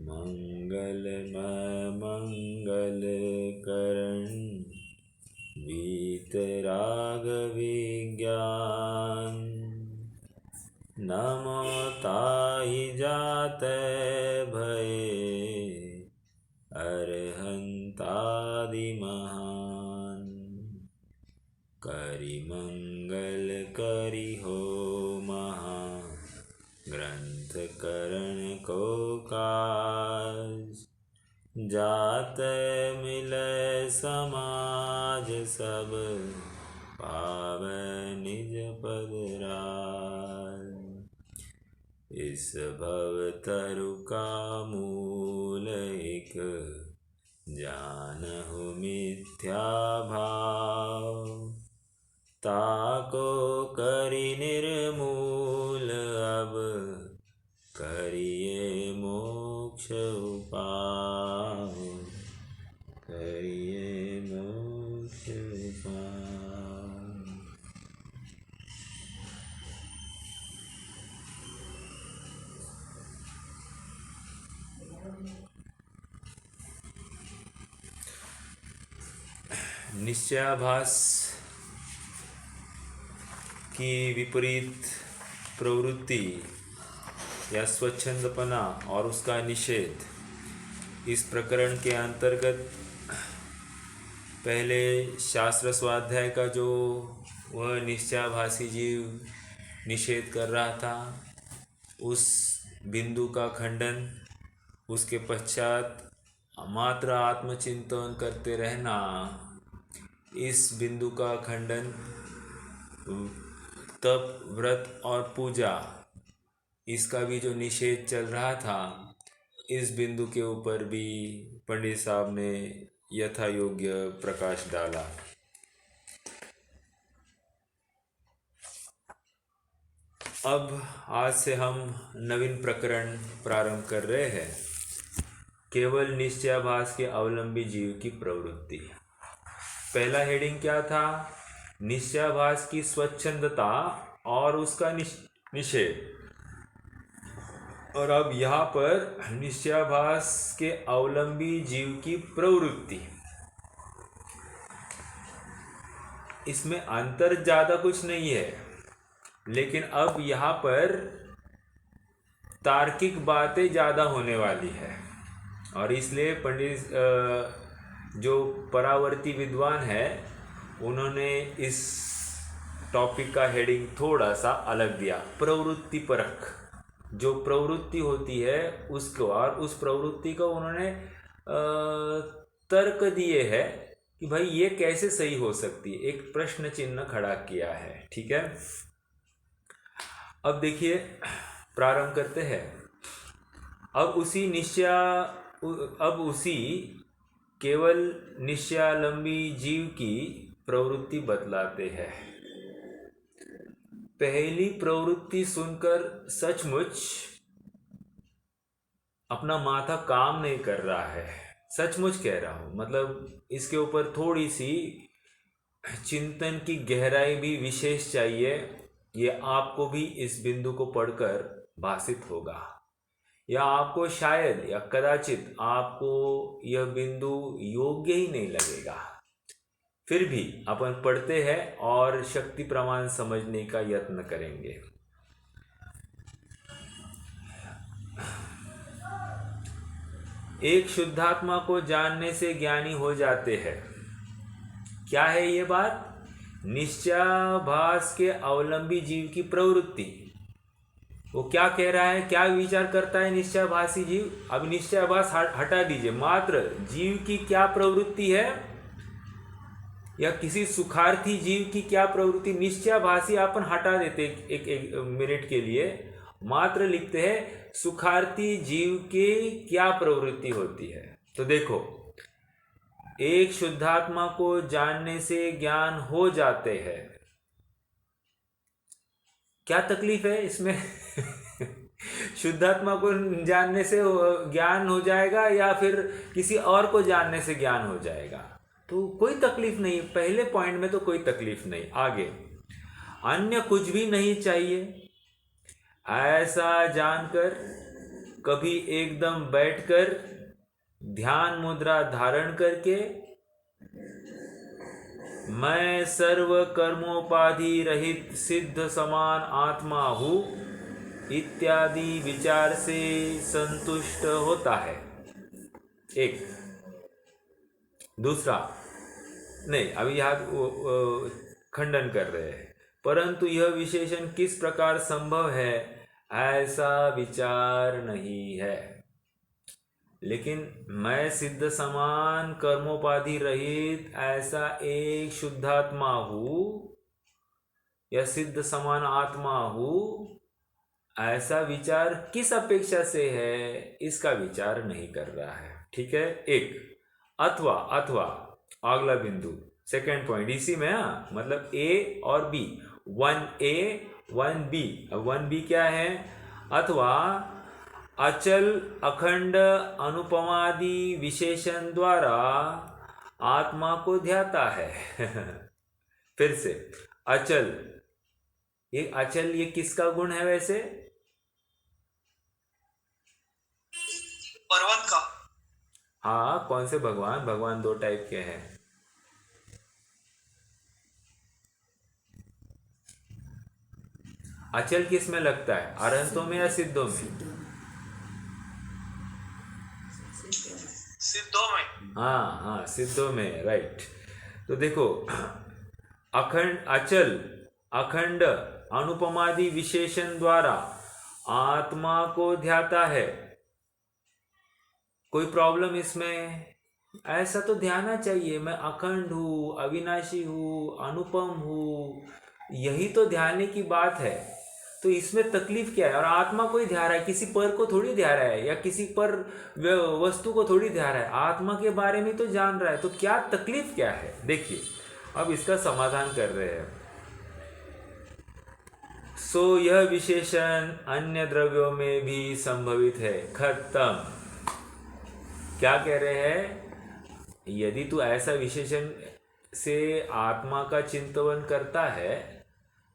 मंगलमय मंगल करण वीतराग विज्ञान। नमो ताहि जाते भये अरहंतादि महान। करि मंगल करि हो महा ग्रंथ करण को काज। जाते मिले समाज सब पावे निज पद राज। इस भव तरु का मूल एक जानहु मिथ्या भाव। ताको करि निर्मूल अब करिए मोक्ष उपाय। करिए मोक्ष उपाय। निश्चयाभास की विपरीत प्रवृत्ति या स्वच्छंदपना और उसका निषेध, इस प्रकरण के अंतर्गत पहले शास्त्र स्वाध्याय का जो वह निश्चयाभासी जीव निषेध कर रहा था, उस बिंदु का खंडन, उसके पश्चात मात्र आत्मचिंतन करते रहना, इस बिंदु का खंडन, तप व्रत और पूजा, इसका भी जो निषेध चल रहा था, इस बिंदु के ऊपर भी पंडित साहब ने यथा योग्य प्रकाश डाला। अब आज से हम नवीन प्रकरण प्रारंभ कर रहे हैं, केवल निश्चयाभास के अवलंबी जीव की प्रवृत्ति। पहला हेडिंग क्या था? निश्चयाभास की स्वच्छंदता और उसका निषेध। और अब यहाँ पर निश्चयाभास के अवलंबी जीव की प्रवृत्ति। इसमें अंतर ज्यादा कुछ नहीं है, लेकिन अब यहाँ पर तार्किक बातें ज्यादा होने वाली है, और इसलिए पंडित जो परावर्ती विद्वान है, उन्होंने इस टॉपिक का हेडिंग थोड़ा सा अलग दिया, प्रवृत्ति परख। जो प्रवृत्ति होती है उसको, और उस प्रवृत्ति को उन्होंने तर्क दिए है कि भाई ये कैसे सही हो सकती है, एक प्रश्न चिन्ह खड़ा किया है। ठीक है, अब देखिए प्रारंभ करते हैं। अब उसी केवल निश्चयालंबी जीव की प्रवृत्ति बतलाते हैं। पहली प्रवृत्ति सुनकर सचमुच अपना माथा काम नहीं कर रहा है, सचमुच कह रहा हूं, मतलब इसके ऊपर थोड़ी सी चिंतन की गहराई भी विशेष चाहिए। ये आपको भी इस बिंदु को पढ़कर भासित होगा, या आपको शायद या कदाचित आपको यह बिंदु योग्य ही नहीं लगेगा। फिर भी अपन पढ़ते हैं और शक्ति प्रमाण समझने का यत्न करेंगे। एक शुद्धात्मा को जानने से ज्ञानी हो जाते हैं। क्या है ये बात? निश्चयाभास के अवलंबी जीव की प्रवृत्ति। वो क्या कह रहा है, क्या विचार करता है निश्चयाभासी जीव? अब निश्चयाभास हटा दीजिए, मात्र जीव की क्या प्रवृत्ति है, या किसी सुखार्थी जीव की क्या प्रवृत्ति, निश्चयाभासी अपन हटा देते एक मिनट के लिए, मात्र लिखते हैं सुखार्थी जीव की क्या प्रवृत्ति होती है। तो देखो, एक शुद्धात्मा को जानने से ज्ञान हो जाते हैं। क्या तकलीफ है इसमें? शुद्धात्मा को जानने से ज्ञान हो जाएगा या फिर किसी और को जानने से ज्ञान हो जाएगा? तो कोई तकलीफ नहीं, पहले पॉइंट में तो कोई तकलीफ नहीं। आगे, अन्य कुछ भी नहीं चाहिए, ऐसा जानकर कभी एकदम बैठकर ध्यान मुद्रा धारण करके मैं सर्व कर्मोपाधि रहित सिद्ध समान आत्मा हूँ इत्यादि विचार से संतुष्ट होता है। एक। दूसरा, नहीं, अभी यहाँ खंडन कर रहे हैं, परंतु यह विशेषण किस प्रकार संभव है ऐसा विचार नहीं है। लेकिन मैं सिद्ध समान कर्मोपाधि रहित ऐसा एक शुद्धात्मा हूँ या सिद्ध समान आत्मा हूँ ऐसा विचार किस अपेक्षा से है, इसका विचार नहीं कर रहा है। ठीक है। एक। अथवा अगला बिंदु, सेकेंड पॉइंट इसी में, मतलब ए और बी, 1A 1B। अब 1B क्या है? अथवा अचल अखंड अनुपमादि विशेषण द्वारा आत्मा को ध्याता है। फिर से अचल, ये किसका गुण है वैसे? भगवान का। हाँ, कौन से भगवान? भगवान दो टाइप के हैं। अचल किस में लगता है, अरहंतों में या सिद्धों में? सिद्धों में। हाँ, सिद्धों में, राइट। तो देखो, अचल अखंड अनुपमादि विशेषण द्वारा आत्मा को ध्याता है। कोई प्रॉब्लम इसमें? ऐसा तो ध्याना चाहिए, मैं अखंड हूँ, अविनाशी हूँ, अनुपम हूँ, यही तो ध्याने की बात है। तो इसमें तकलीफ क्या है? और आत्मा को ही ध्या रहा है, किसी पर को थोड़ी ध्या रहा है, या किसी पर वस्तु को थोड़ी ध्या रहा है, आत्मा के बारे में तो जान रहा है। तो क्या तकलीफ क्या है? देखिए, अब इसका समाधान कर रहे हैं। सो यह विशेषण अन्य द्रव्यों में भी संभवित है। खत्म। क्या कह रहे हैं? यदि तू ऐसा विशेषण से आत्मा का चिंतन करता है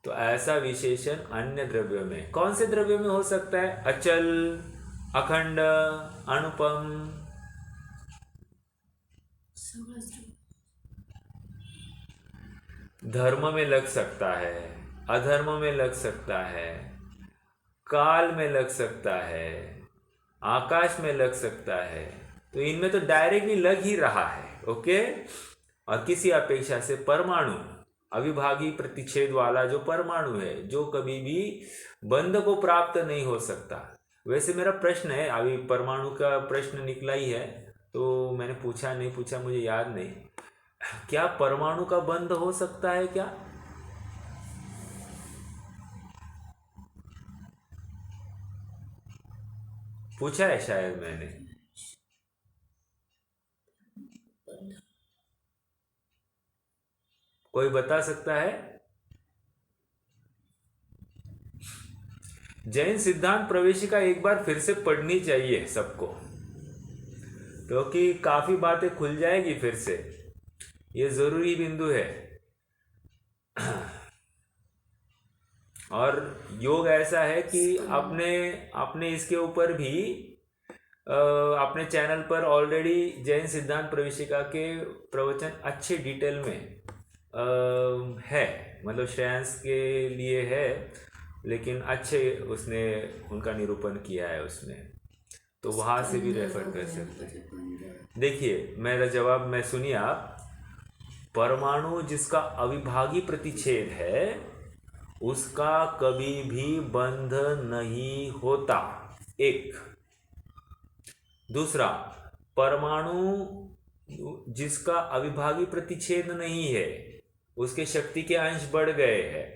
तो ऐसा विशेषण अन्य द्रव्यों में, कौन से द्रव्यों में हो सकता है? अचल, अखंड, अनुपम। धर्म में लग सकता है, अधर्म में लग सकता है, काल में लग सकता है, आकाश में लग सकता है। तो इनमें तो डायरेक्टली लग ही रहा है। ओके। और किसी अपेक्षा से परमाणु, अविभागी प्रतिच्छेद वाला जो परमाणु है, जो कभी भी बंध को प्राप्त नहीं हो सकता। वैसे मेरा प्रश्न है, अभी परमाणु का प्रश्न निकला ही है, तो मैंने पूछा नहीं पूछा मुझे याद नहीं, क्या परमाणु का बंध हो सकता है क्या? पूछा है शायद मैंने। कोई बता सकता है? जैन सिद्धांत प्रवेशिका एक बार फिर से पढ़नी चाहिए सबको, क्योंकि काफी बातें खुल जाएगी फिर से। ये जरूरी बिंदु है। और योग ऐसा है कि अपने इसके ऊपर भी अपने चैनल पर ऑलरेडी जैन सिद्धांत प्रवेशिका के प्रवचन अच्छे डिटेल में है, मतलब श्रेयांश के लिए है, लेकिन अच्छे उसने उनका निरूपण किया है उसमें, तो वहाँ से भी रेफर कर सकते हैं। देखिए मेरा जवाब मैं सुनिए आप। परमाणु जिसका अविभागी प्रतिच्छेद है उसका कभी भी बंध नहीं होता। एक। दूसरा, परमाणु जिसका अविभागी प्रतिच्छेद नहीं है, उसके शक्ति के अंश बढ़ गए हैं,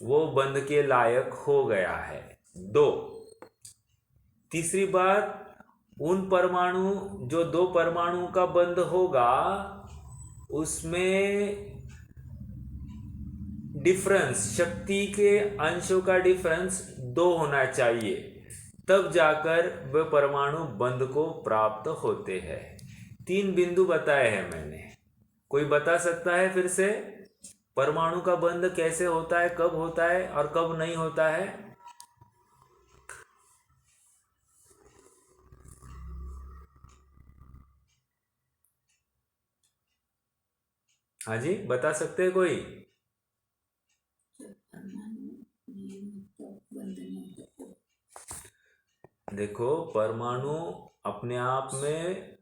वो बंध के लायक हो गया है। दो। तीसरी बात, उन परमाणु, जो दो परमाणु का बंध होगा उसमें डिफरेंस, शक्ति के अंशों का डिफरेंस 2 होना चाहिए, तब जाकर वे परमाणु बंध को प्राप्त होते हैं। 3 बिंदु बताए हैं मैंने। कोई बता सकता है फिर से परमाणु का बंध कैसे होता है, कब होता है और कब नहीं होता है? हाँ जी, बता सकते हैं कोई? देखो, परमाणु अपने आप में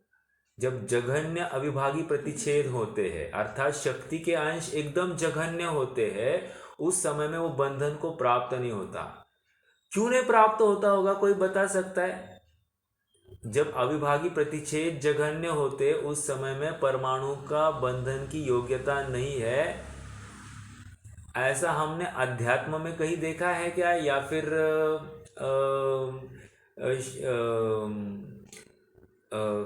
जब जघन्य अविभागी प्रतिच्छेद होते हैं, अर्थात शक्ति के अंश एकदम जघन्य होते हैं, उस समय में वो बंधन को प्राप्त नहीं होता। क्यों नहीं प्राप्त होता होगा, कोई बता सकता है? जब अविभागी प्रतिच्छेद जघन्य होते उस समय में परमाणु का बंधन की योग्यता नहीं है, ऐसा हमने अध्यात्म में कहीं देखा है क्या? या फिर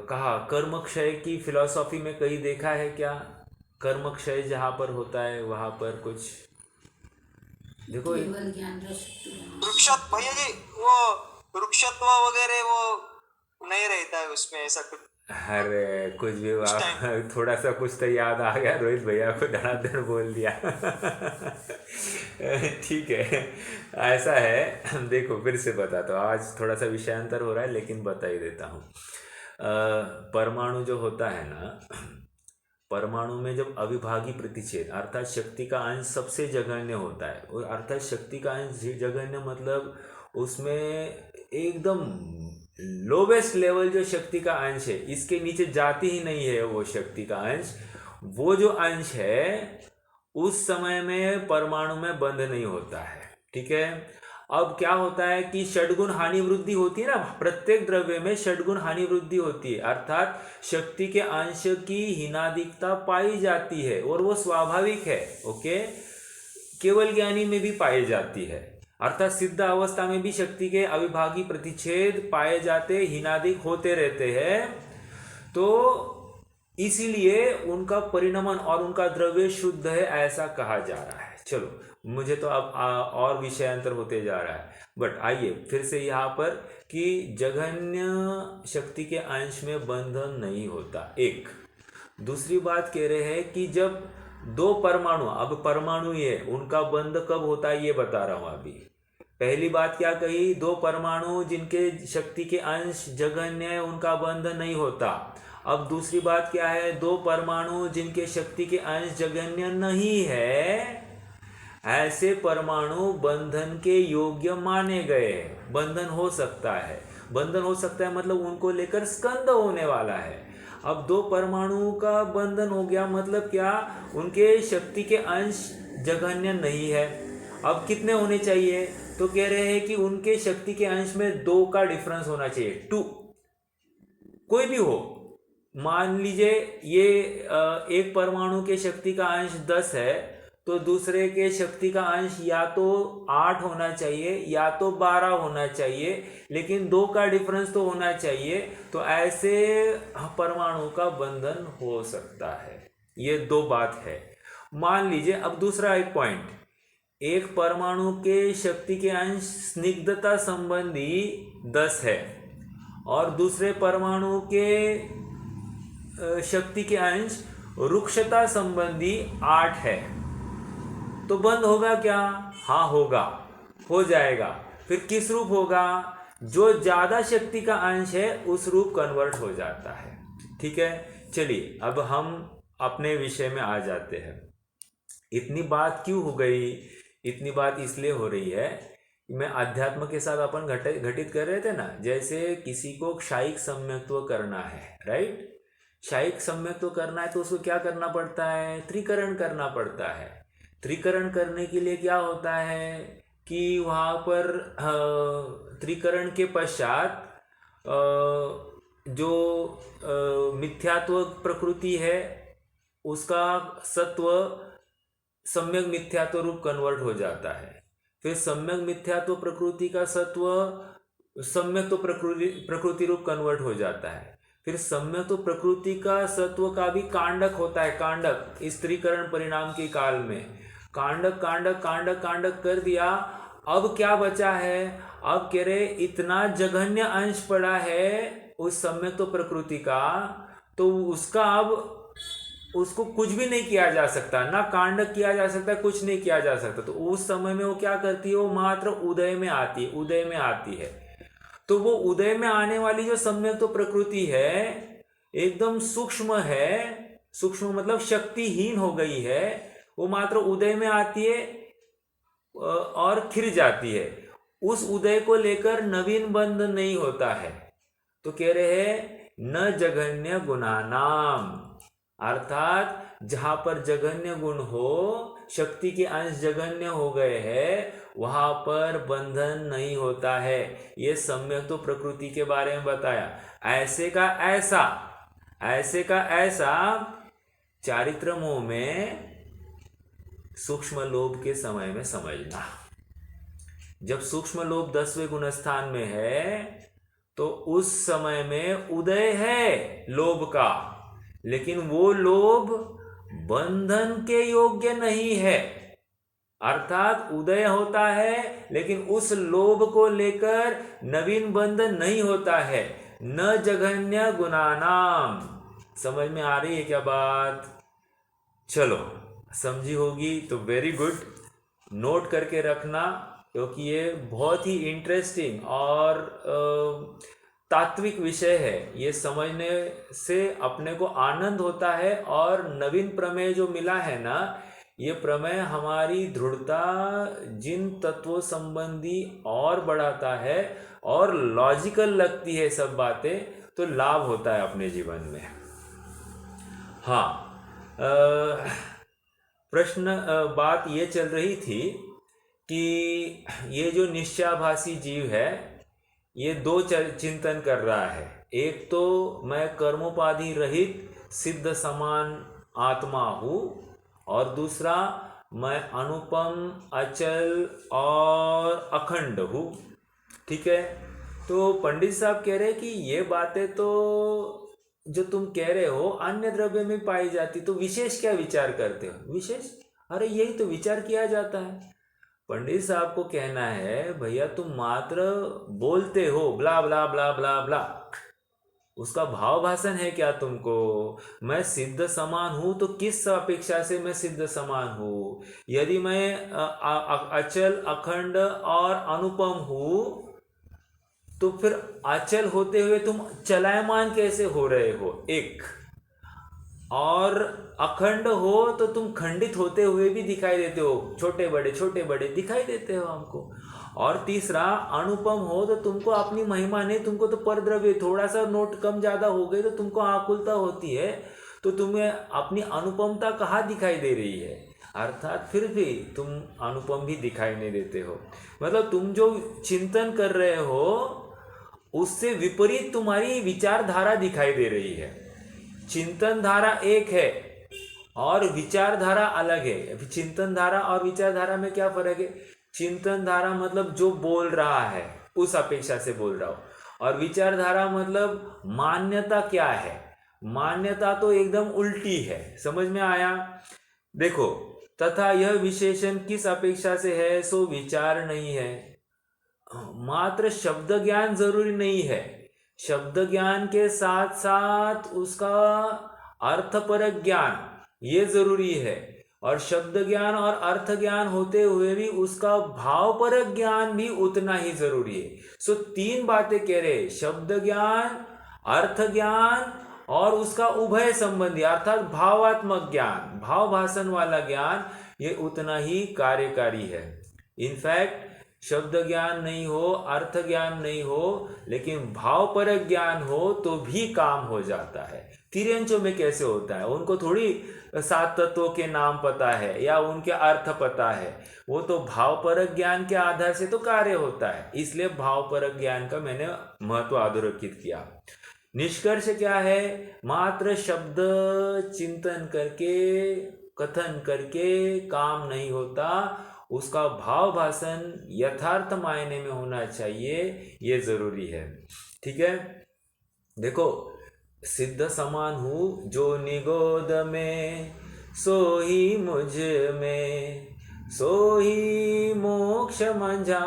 कहा कर्म क्षय की फिलॉसफी में कहीं देखा है क्या? कर्म क्षय जहाँ पर होता है वहाँ पर कुछ देखो। केवल ज्ञान रस वृक्षत्व भैया जी, वो वृक्षत्व वगैरह वो नहीं रहता है उसमें, ऐसा कुछ अरे कुछ भी उस टाइम। थोड़ा सा कुछ तो याद आ गया, रोहित भैया को धड़ाधड़ बोल दिया। ठीक है, ऐसा है। देखो फिर से बताता हूँ, आज थोड़ा सा विषयांतर हो रहा है लेकिन बता ही देता हूँ। परमाणु जो होता है ना, परमाणु में जब अविभागी प्रतिच्छेद अर्थात शक्ति का अंश सबसे जघन्य होता है, और अर्थात शक्ति का अंश जघन्य मतलब उसमें एकदम लोवेस्ट लेवल जो शक्ति का अंश है, इसके नीचे जाती ही नहीं है वो शक्ति का अंश। वो जो अंश है उस समय में परमाणु में बंध नहीं होता है। ठीक है, अब क्या होता है कि षडगुण हानि वृद्धि होती है ना, प्रत्येक द्रव्य में षडगुण हानि वृद्धि होती है, अर्थात शक्ति के अंश की हीनादिकता पाई जाती है, और वो स्वाभाविक है। ओके, केवल ज्ञानी में भी पाई जाती है, अर्थात सिद्ध अवस्था में भी शक्ति के अविभागी प्रतिच्छेद पाए जाते, हीनादिक होते रहते हैं। तो इसीलिए उनका परिणमन और उनका द्रव्य शुद्ध है ऐसा कहा जा रहा है। चलो, मुझे तो अब और विषयांतर होते जा रहा है, बट आइए फिर से यहाँ पर कि जघन्य शक्ति के अंश में बंधन नहीं होता। एक दूसरी बात कह रहे हैं कि जब दो परमाणु, अब परमाणु ये उनका बंध कब होता है ये बता रहा हूँ अभी। पहली बात क्या कही? दो परमाणु जिनके शक्ति के अंश जघन्य है उनका बंध नहीं होता। अब दूसरी बात क्या है? दो परमाणु जिनके शक्ति के अंश जघन्य नहीं है, ऐसे परमाणु बंधन के योग्य माने गए। बंधन हो सकता है, बंधन हो सकता है मतलब उनको लेकर स्कंद होने वाला है। अब दो परमाणु का बंधन हो गया मतलब क्या? उनके शक्ति के अंश जघन्य नहीं है। अब कितने होने चाहिए? तो कह रहे हैं कि उनके शक्ति के अंश में 2 का डिफरेंस होना चाहिए। 2 कोई भी हो, मान लीजिए ये एक परमाणु के शक्ति का अंश 10 है, तो दूसरे के शक्ति का अंश या तो 8 होना चाहिए या तो 12 होना चाहिए, लेकिन 2 का डिफरेंस तो होना चाहिए। तो ऐसे परमाणु का बंधन हो सकता है। ये 2 बात है। मान लीजिए अब दूसरा एक पॉइंट, एक परमाणु के शक्ति के अंश स्निग्धता संबंधी 10 है और दूसरे परमाणु के शक्ति के अंश रुक्षता संबंधी 8 है, तो बंद होगा क्या? हाँ होगा, हो जाएगा। फिर किस रूप होगा? जो ज्यादा शक्ति का अंश है उस रूप कन्वर्ट हो जाता है। ठीक है, चलिए अब हम अपने विषय में आ जाते हैं। इतनी बात क्यों हो गई? इतनी बात इसलिए हो रही है, मैं अध्यात्म के साथ अपन घटित कर रहे थे ना, जैसे किसी को क्षायिक सम्यक्त्व करना है, राइट? क्षायिक सम्यक्त्व करना है तो उसको क्या करना पड़ता है? त्रिकरण करना पड़ता है। त्रिकरण करने के लिए क्या होता है कि वहाँ पर त्रिकरण के पश्चात जो मिथ्यात्व प्रकृति है उसका सत्व सम्यक मिथ्यात्व रूप कन्वर्ट हो जाता है। फिर सम्यक मिथ्यात्व प्रकृति का सत्व सम्यक तो प्रकृति रूप कन्वर्ट हो जाता है। फिर सम्यक तो प्रकृति का सत्व का भी कांडक होता है। कांडक इस त्रिकरण परिणाम के काल में कांडक कांडक कांडक कांडक कर दिया। अब क्या बचा है? अब कह रहे इतना जघन्य अंश पड़ा है उस सम्यक तो प्रकृति का, तो उसका अब उसको कुछ भी नहीं किया जा सकता, ना कांडक किया जा सकता, कुछ नहीं किया जा सकता। तो उस समय में वो क्या करती है? वो मात्र उदय में आती है, उदय में आती है। तो वो उदय में आने वाली जो सम्यक तो प्रकृति है एकदम सूक्ष्म है, सूक्ष्म मतलब शक्तिहीन हो गई है, वो मात्र उदय में आती है और खिर जाती है। उस उदय को लेकर नवीन बंध नहीं होता है। तो कह रहे हैं न जघन्य गुणानाम, अर्थात जहां पर जघन्य गुण हो, शक्ति के अंश जघन्य हो गए हैं, वहां पर बंधन नहीं होता है। ये सम्यक तो प्रकृति के बारे में बताया। ऐसे का ऐसा चारित्र मोह में सूक्ष्म लोभ के समय में समझना। जब सूक्ष्म लोभ 10वें गुण स्थान में है तो उस समय में उदय है लोभ का, लेकिन वो लोभ बंधन के योग्य नहीं है। अर्थात उदय होता है लेकिन उस लोभ को लेकर नवीन बंधन नहीं होता है। न जघन्य गुणानाम। समझ में आ रही है क्या बात? चलो, समझी होगी तो वेरी गुड, नोट करके रखना, क्योंकि ये बहुत ही इंटरेस्टिंग और तात्विक विषय है। ये समझने से अपने को आनंद होता है, और नवीन प्रमेय जो मिला है ना, ये प्रमेय हमारी दृढ़ता जिन तत्वों संबंधी और बढ़ाता है और लॉजिकल लगती है सब बातें, तो लाभ होता है अपने जीवन में। हाँ, बात ये चल रही थी कि ये जो निश्चयाभासी जीव है, ये दो चिंतन कर रहा है। एक तो मैं कर्मोपाधि रहित सिद्ध समान आत्मा हूँ, और दूसरा मैं अनुपम, अचल और अखंड हूँ। ठीक है, तो पंडित साहब कह रहे हैं कि ये बातें तो जो तुम कह रहे हो अन्य द्रव्य में पाई जाती, तो विशेष क्या विचार करते हो? विशेष, अरे यही तो विचार किया जाता है। पंडित साहब को कहना है, भैया तुम मात्र बोलते हो ब्ला ब्ला ब्ला ब्ला ब्ला, उसका भाव भाषण है क्या तुमको? मैं सिद्ध समान हूं तो किस अपेक्षा से मैं सिद्ध समान हूं? यदि मैं अचल, अखंड और अनुपम हूं, तो फिर अचल होते हुए तुम चलायमान कैसे हो रहे हो? एक, और अखंड हो तो तुम खंडित होते हुए भी दिखाई देते हो, छोटे बड़े दिखाई देते हो हमको। और तीसरा, अनुपम हो तो तुमको अपनी महिमा नहीं, तुमको तो परद्रव्य, थोड़ा सा नोट कम ज्यादा हो गए तो तुमको आकुलता होती है, तो तुम्हें अपनी अनुपमता कहाँ दिखाई दे रही है? अर्थात फिर भी तुम अनुपम भी दिखाई नहीं देते हो। मतलब तुम जो चिंतन कर रहे हो उससे विपरीत तुम्हारी विचारधारा दिखाई दे रही है। चिंतन धारा एक है और विचारधारा अलग है। चिंतन धारा और विचारधारा में क्या फर्क है? चिंतन धारा मतलब जो बोल रहा है उस अपेक्षा से बोल रहा हो, और विचारधारा मतलब मान्यता क्या है? मान्यता तो एकदम उल्टी है। समझ में आया? देखो, तथा यह विशेषण किस अपेक्षा से है? सो विचार नहीं है, मात्र शब्द ज्ञान जरूरी नहीं है। शब्द ज्ञान के साथ साथ उसका अर्थपरक ज्ञान ये जरूरी है, और शब्द ज्ञान और अर्थ ज्ञान होते हुए भी उसका भावपरक ज्ञान भी उतना ही जरूरी है। सो तीन बातें कह रहे, शब्द ज्ञान, अर्थ ज्ञान और उसका उभय संबंधी अर्थात भावात्मक ज्ञान, भाव भाषण वाला ज्ञान, ये उतना ही कार्यकारी है। इनफैक्ट शब्द ज्ञान नहीं हो, अर्थ ज्ञान नहीं हो, लेकिन भावपरक ज्ञान हो तो भी काम हो जाता है। तिर्यंचों में कैसे होता है? उनको थोड़ी 7 तत्वों के नाम पता है या उनके अर्थ पता है, वो तो भावपरक ज्ञान के आधार से तो कार्य होता है। इसलिए भावपरक ज्ञान का मैंने महत्व अधोरेखित किया। निष्कर्ष क्या है? मात्र शब्द चिंतन करके, कथन करके काम नहीं होता, उसका भाव भाषण यथार्थ मायने में होना चाहिए, ये जरूरी है। ठीक है, देखो, सिद्ध समान हूँ जो निगोद में, सो ही मुझ में, सो ही मोक्ष मंजार।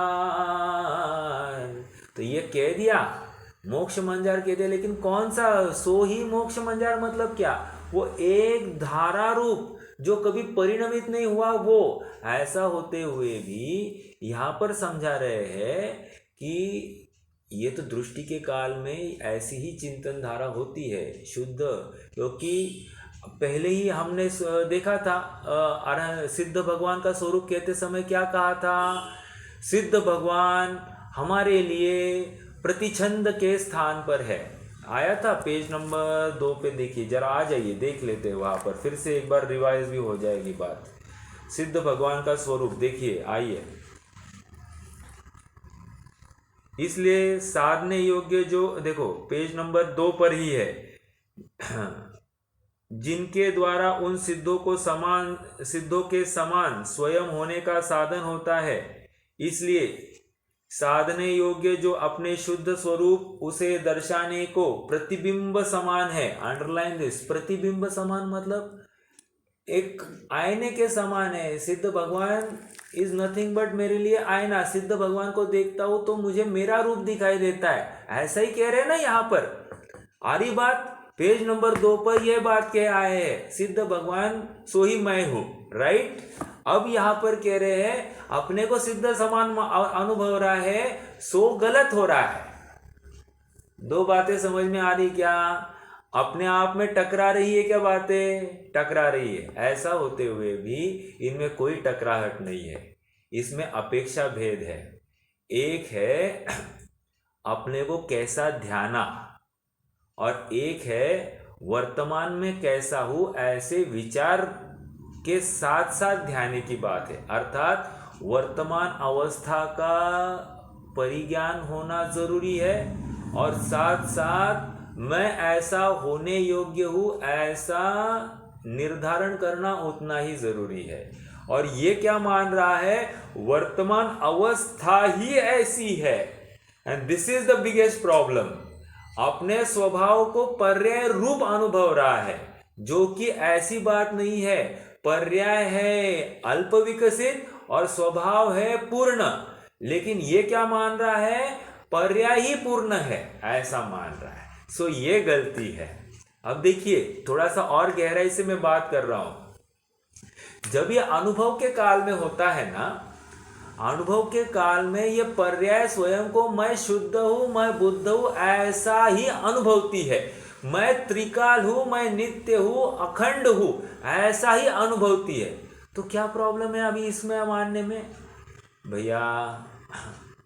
तो ये कह दिया, मोक्ष मंजार कह दिया, लेकिन कौन सा सो ही मोक्ष मंजार? मतलब क्या? वो एक धारा रूप जो कभी परिणमित नहीं हुआ, वो ऐसा होते हुए भी यहाँ पर समझा रहे हैं कि ये तो दृष्टि के काल में ऐसी ही चिंतन धारा होती है शुद्ध, क्योंकि पहले ही हमने देखा था, सिद्ध भगवान का स्वरूप कहते समय क्या कहा था? सिद्ध भगवान हमारे लिए प्रतिछंद के स्थान पर है। आया था पेज नंबर 2 पे, देखिए जरा, आ जाइए देख लेते हैं वहाँ पर, फिर से एक बार रिवाइज भी हो जाएगी बात। सिद्ध भगवान का स्वरूप देखिए, आइए। इसलिए साधने योग्य जो, देखो पेज नंबर 2 पर ही है, जिनके द्वारा उन सिद्धों के समान स्वयं होने का साधन होता है, इसलिए साधने योग्य जो अपने शुद्ध स्वरूप उसे दर्शाने को प्रतिबिंब समान है। अंडरलाइन दिस, प्रतिबिंब समान मतलब एक आईने के समान है। सिद्ध भगवान इज नथिंग बट मेरे लिए आईना। सिद्ध भगवान को देखता हूं तो मुझे मेरा रूप दिखाई देता है, ऐसा ही कह रहे हैं ना यहाँ पर। आ रही बात? पेज नंबर 2 पर यह बात कह आए हैं, सिद्ध भगवान सो ही मैं हूं, राइट। अब यहाँ पर कह रहे हैं अपने को सिद्ध समान अनुभव रहा है, सो गलत हो रहा है। दो बातें समझ में आ रही क्या? अपने आप में टकरा रही है क्या? बातें टकरा रही है। ऐसा होते हुए भी इनमें कोई टकराहट नहीं है, इसमें अपेक्षा भेद है। एक है अपने को कैसा ध्याना, और एक है वर्तमान में कैसा हूं, ऐसे विचार के साथ साथ ध्यान की बात है। अर्थात वर्तमान अवस्था का परिज्ञान होना जरूरी है, और साथ साथ मैं ऐसा होने योग्य हूं, ऐसा निर्धारण करना उतना ही जरूरी है। और ये क्या मान रहा है? वर्तमान अवस्था ही ऐसी है, and this is the biggest problem. अपने स्वभाव को पर्याय रूप अनुभव रहा है, जो कि ऐसी बात नहीं है। पर्याय है अल्प विकसित और स्वभाव है पूर्ण, लेकिन ये क्या मान रहा है? पर्याय ही पूर्ण है, ऐसा मान रहा है। सो ये गलती है। अब देखिए, थोड़ा सा और गहराई से मैं बात कर रहा हूं। जब ये अनुभव के काल में होता है ना, अनुभव के काल में ये पर्याय स्वयं को मैं शुद्ध हूं, मैं बुद्ध हूं, ऐसा ही अनुभवती है। मैं त्रिकाल हूं, मैं नित्य हूं, अखंड हूं, ऐसा ही अनुभवती है। तो क्या प्रॉब्लम है अभी इसमें मानने में? भैया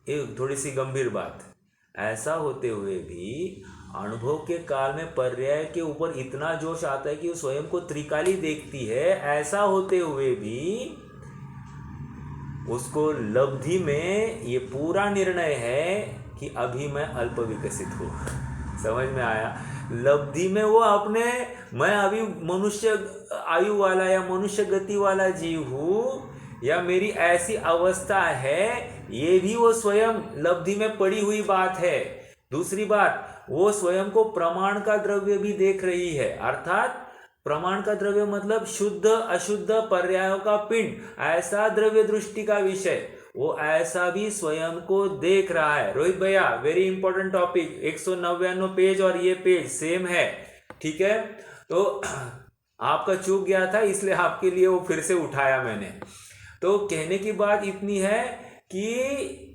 एक थोड़ी सी गंभीर बात। ऐसा होते हुए भी अनुभव के काल में पर्याय के ऊपर इतना जोश आता है कि वो स्वयं को त्रिकाली देखती है। ऐसा होते हुए भी उसको लब्धि में ये पूरा निर्णय है कि अभी मैं अल्प विकसित हूँ। समझ में आया? लब्धि में वो अपने, मैं अभी मनुष्य आयु वाला या मनुष्य गति वाला जीव हूँ, या मेरी ऐसी अवस्था है, ये भी वो स्वयं लब्धि में पड़ी हुई बात है। दूसरी बात, वो स्वयं को प्रमाण का द्रव्य भी देख रही है। अर्थात प्रमाण का द्रव्य मतलब शुद्ध अशुद्ध पर्यायों का पिंड, ऐसा द्रव्य दृष्टि का विषय, वो ऐसा भी स्वयं को देख रहा है। रोहित भैया, वेरी इंपॉर्टेंट टॉपिक, 199 पेज और ये पेज सेम है, ठीक है। तो आपका चूक गया था, इसलिए आपके लिए वो फिर से उठाया मैंने। तो कहने की बात इतनी है कि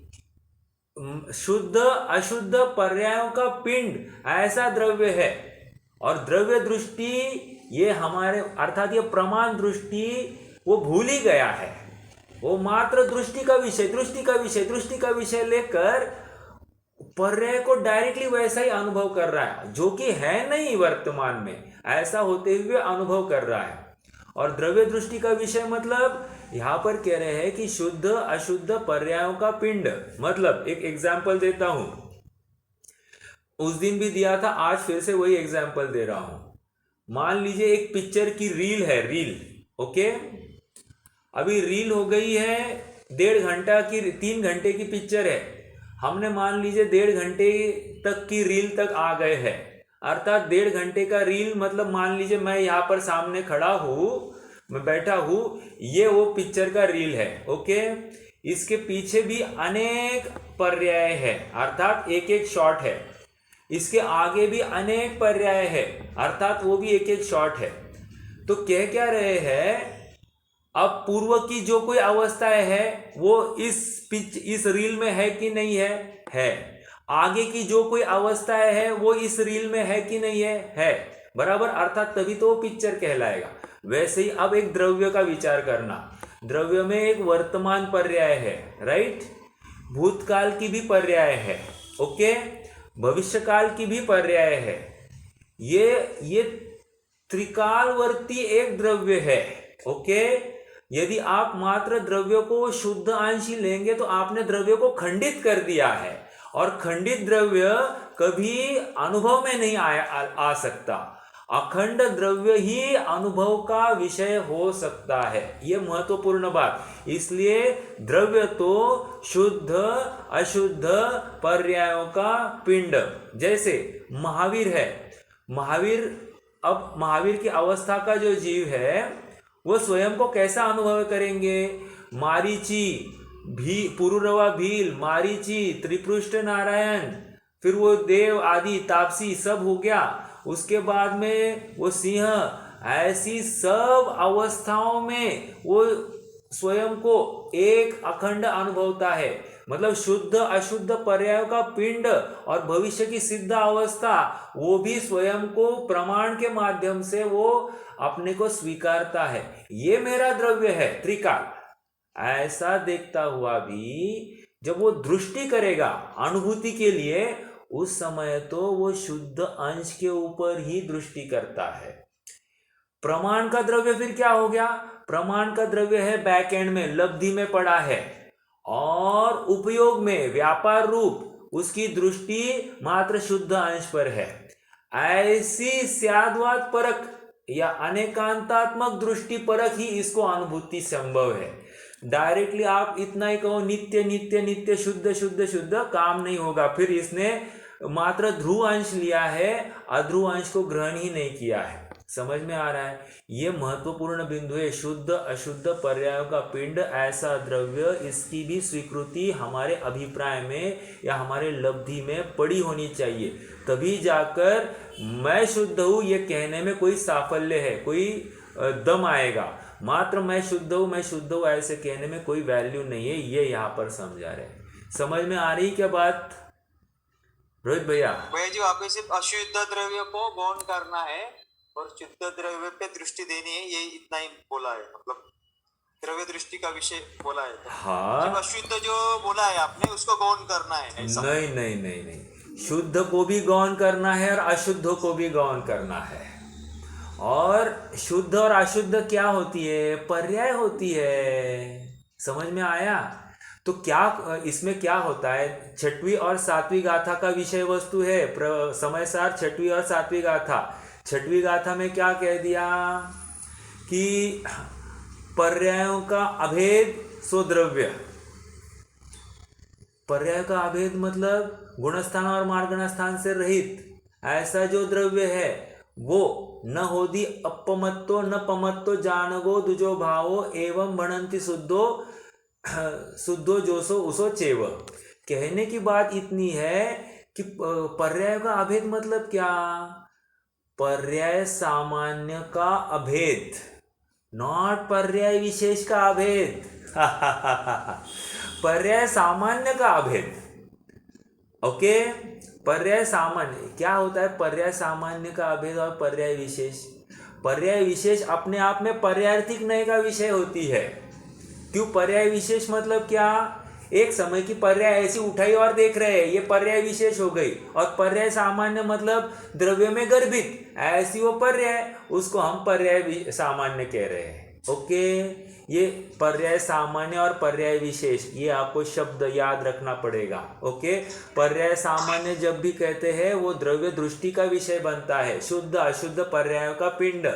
शुद्ध अशुद्ध पर्यायों का पिंड ऐसा द्रव्य है, और द्रव्य दृष्टि ये हमारे, अर्थात ये प्रमाण दृष्टि वो भूल ही गया है। वो मात्र दृष्टि का विषय लेकर पर्याय को डायरेक्टली वैसा ही अनुभव कर रहा है, जो कि है नहीं वर्तमान में। ऐसा होते हुए अनुभव कर रहा है। और द्रव्य दृष्टि का विषय मतलब यहां पर कह रहे हैं कि शुद्ध अशुद्ध पर्यायों का पिंड। मतलब एक एग्जाम्पल देता हूं, उस दिन भी दिया था, आज फिर से वही एग्जाम्पल दे रहा हूं। मान लीजिए एक पिक्चर की रील है, रील, ओके। अभी रील हो गई है 1.5 घंटा की, 3 घंटे की पिक्चर है। हमने मान लीजिए 1.5 घंटे तक की रील तक आ गए हैं। अर्थात 1.5 घंटे का रील मतलब मान लीजिए मैं यहाँ पर सामने खड़ा हूँ, मैं बैठा हूँ, ये वो पिक्चर का रील है, ओके। इसके पीछे भी अनेक पर्याय है, अर्थात एक एक शॉट है। इसके आगे भी अनेक पर्याय है, अर्थात वो भी एक एक शॉट है। तो कह क्या रहे हैं, अब पूर्व की जो कोई अवस्थाएं है वो इस रील में है कि नहीं है। आगे की जो कोई अवस्थाएं है वो इस रील में है कि नहीं है। बराबर, अर्थात तभी तो वो पिक्चर कहलाएगा। वैसे ही अब एक द्रव्य का विचार करना, द्रव्य में एक वर्तमान पर्याय है, राइट, भूतकाल की भी पर्याय है, ओके, भविष्यकाल की भी पर्याय है। ये त्रिकालवर्ती एक द्रव्य है, ओके। यदि आप मात्र द्रव्य को शुद्ध अंश ही लेंगे तो आपने द्रव्य को खंडित कर दिया है, और खंडित द्रव्य कभी अनुभव में नहीं आ सकता। अखंड द्रव्य ही अनुभव का विषय हो सकता है, यह महत्वपूर्ण बात। इसलिए द्रव्य तो शुद्ध अशुद्ध पर्यायों का पिंड, जैसे महावीर है, अब महावीर की अवस्था का जो जीव है वो स्वयं को कैसा अनुभव करेंगे? मारीची, पुरुरवा भील, मारीची, त्रिपृष्ठ नारायण, फिर वो देव आदि तापसी सब हो गया, उसके बाद में वो सिंह, ऐसी सब अवस्थाओं में वो स्वयं को एक अखंड अनुभवता है। मतलब शुद्ध अशुद्ध पर्यायों का पिंड और भविष्य की सिद्ध अवस्था, वो भी स्वयं को प्रमाण के माध्यम से वो अपने को स्वीकारता है। ये मेरा द्रव्य है त्रिकाल। ऐसा देखता हुआ भी जब वो दृष्टि करेगा अनुभूति के लिए, उस समय तो वो शुद्ध अंश के ऊपर ही दृष्टि करता है। प्रमाण का द्रव्य फिर क्या हो गया? प्रमाण का द्रव्य है बैक एंड में, लब्धि में पड़ा है, और उपयोग में व्यापार रूप उसकी दृष्टि मात्र शुद्ध अंश पर है। ऐसी स्याद्वाद परक या अनेकांतात्मक दृष्टि परक ही इसको अनुभूति संभव है। डायरेक्टली आप इतना ही कहो नित्य नित्य नित्य शुद्ध शुद्ध शुद्ध, काम नहीं होगा। फिर इसने मात्र ध्रुव अंश लिया है, अध्रुव अंश को ग्रहण ही नहीं किया है। समझ में आ रहा है? ये महत्वपूर्ण बिंदु है। शुद्ध अशुद्ध पर्यायों का पिंड ऐसा द्रव्य, इसकी भी स्वीकृति हमारे अभिप्राय में या हमारे लब्धि में पड़ी होनी चाहिए, तभी जाकर मैं शुद्ध हूं ये कहने में कोई साफल्य है, कोई दम आएगा। मात्र मैं शुद्ध हूं ऐसे कहने में कोई वैल्यू नहीं है। ये यहाँ पर समझा रहे। समझ में आ रही क्या बात रोहित भैया? भैया जी, वहाँ पे सिर्फ अशुद्ध द्रव्य को गौण करना है और शुद्ध द्रव्य पे दृष्टि देनी है, ये इतना ही बोला है। मतलब द्रव्य दृष्टि का विषय बोला है। हाँ, सिर्फ अशुद्ध जो बोला है आपने उसको गौण करना है, ऐसा? नहीं नहीं नहीं नहीं, शुद्ध को भी गौण करना है और अशुद्ध को भी गौण करना है। और शुद्ध और अशुद्ध क्या होती है? पर्याय होती है। समझ में आया? तो क्या इसमें क्या होता है? छठवीं और सातवीं गाथा का विषय वस्तु है समय सार छठवीं और सातवीं गाथा। छठवीं गाथा में क्या कह दिया कि पर्यायों का अभेद सो द्रव्य। पर्याय का अभेद मतलब गुणस्थान और मार्गणस्थान से रहित ऐसा जो द्रव्य है वो न होदी अपमत्तो न पमत्तो जानगो दुजो भावो एवं भणंति शुद्धो जोसो उसो चेव। कहने की बात इतनी है कि पर्याय का अभेद मतलब क्या? पर्याय सामान्य का अभेद, नॉट पर्याय विशेष का अभेद। पर्याय सामान्य का अभेद, ओके। पर्याय सामान्य क्या होता है? पर्याय सामान्य का अभेद और पर्याय विशेष। पर्याय विशेष अपने आप में पर्यायर्थिक नय का विषय होती है। क्यों? पर्याय विशेष मतलब क्या? एक समय की पर्याय ऐसी उठाई और देख रहे हैं, ये पर्याय विशेष हो गई। और पर्याय सामान्य मतलब द्रव्य में गर्भित ऐसी वो पर्याय, उसको हम पर्याय सामान्य कह रहे हैं, ओके। ये पर्याय सामान्य और पर्याय विशेष, ये आपको शब्द याद रखना पड़ेगा, ओके। पर्याय सामान्य जब भी कहते हैं वो द्रव्य दृष्टि का विषय बनता है, शुद्ध अशुद्ध पर्यायों का पिंड।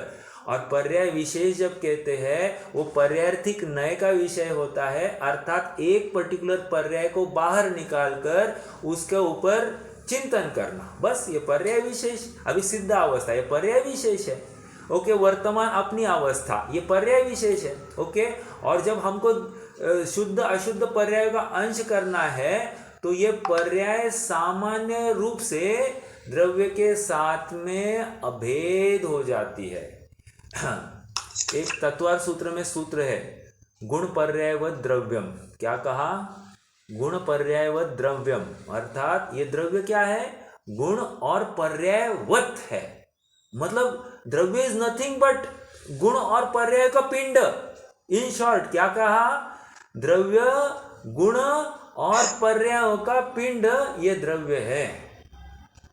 और पर्याय विशेष जब कहते हैं वो पर्यायर्थिक नय का विषय होता है, अर्थात एक पर्टिकुलर पर्याय को बाहर निकालकर उसके ऊपर चिंतन करना, बस ये पर्याय विशेष। अभी सिद्ध अवस्था ये पर्याय विशेष है, ओके। वर्तमान अपनी अवस्था ये पर्याय विशेष है, ओके। और जब हमको शुद्ध अशुद्ध पर्याय का अंश करना है तो ये पर्याय सामान्य रूप से द्रव्य के साथ में अभेद हो जाती है। एक तत्वार सूत्र में सूत्र है गुण पर्यायवत द्रव्यम। क्या कहा? गुण पर्यायवत द्रव्यम, अर्थात ये द्रव्य क्या है? गुण और पर्यायवत है, मतलब द्रव्य इज नथिंग बट गुण और पर्याय का पिंड। इन शॉर्ट क्या कहा, द्रव्य गुण और पर्यायों का पिंड ये द्रव्य है।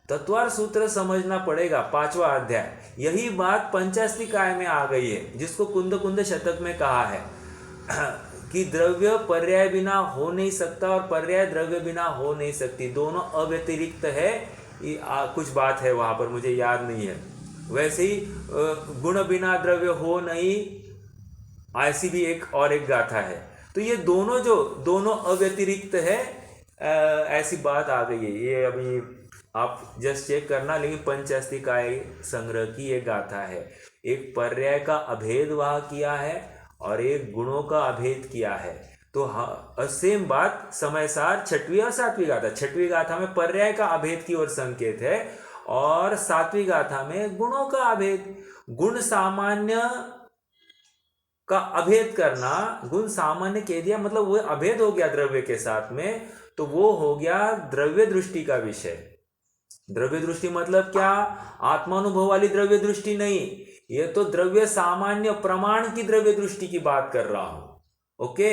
तत्वार सूत्र समझना पड़ेगा, 5वां अध्याय। यही बात पंचास्तिकाय में आ गई है, जिसको कुंद कुंद शतक में कहा है कि द्रव्य पर्याय बिना हो नहीं सकता और पर्याय द्रव्य बिना हो नहीं सकती, दोनों अव्यतिरिक्त है। कुछ बात है वहां पर, मुझे याद नहीं है। वैसे ही गुण बिना द्रव्य हो नहीं, ऐसी भी एक गाथा है। तो ये दोनों अव्यतिरिक्त है, ऐसी बात आ गई है। ये अभी आप जस्ट चेक करना, लेकिन पंचास्तिकाय संग्रह की ये गाथा है। एक पर्याय का अभेद वहाँ किया है और एक गुणों का अभेद किया है। तो सेम बात समय सार 6वीं और 7वीं गाथा। 6वीं गाथा में पर्याय का अभेद की ओर संकेत है और 7वीं गाथा में गुणों का अभेद। गुण सामान्य का अभेद करना, गुण सामान्य कह दिया मतलब वो अभेद हो गया द्रव्य के साथ में, तो वो हो गया द्रव्य दृष्टि का विषय। द्रव्य दृष्टि मतलब क्या, आत्मानुभव वाली द्रव्य दृष्टि नहीं, ये तो द्रव्य सामान्य प्रमाण की द्रव्य दृष्टि की बात कर रहा हूं। ओके,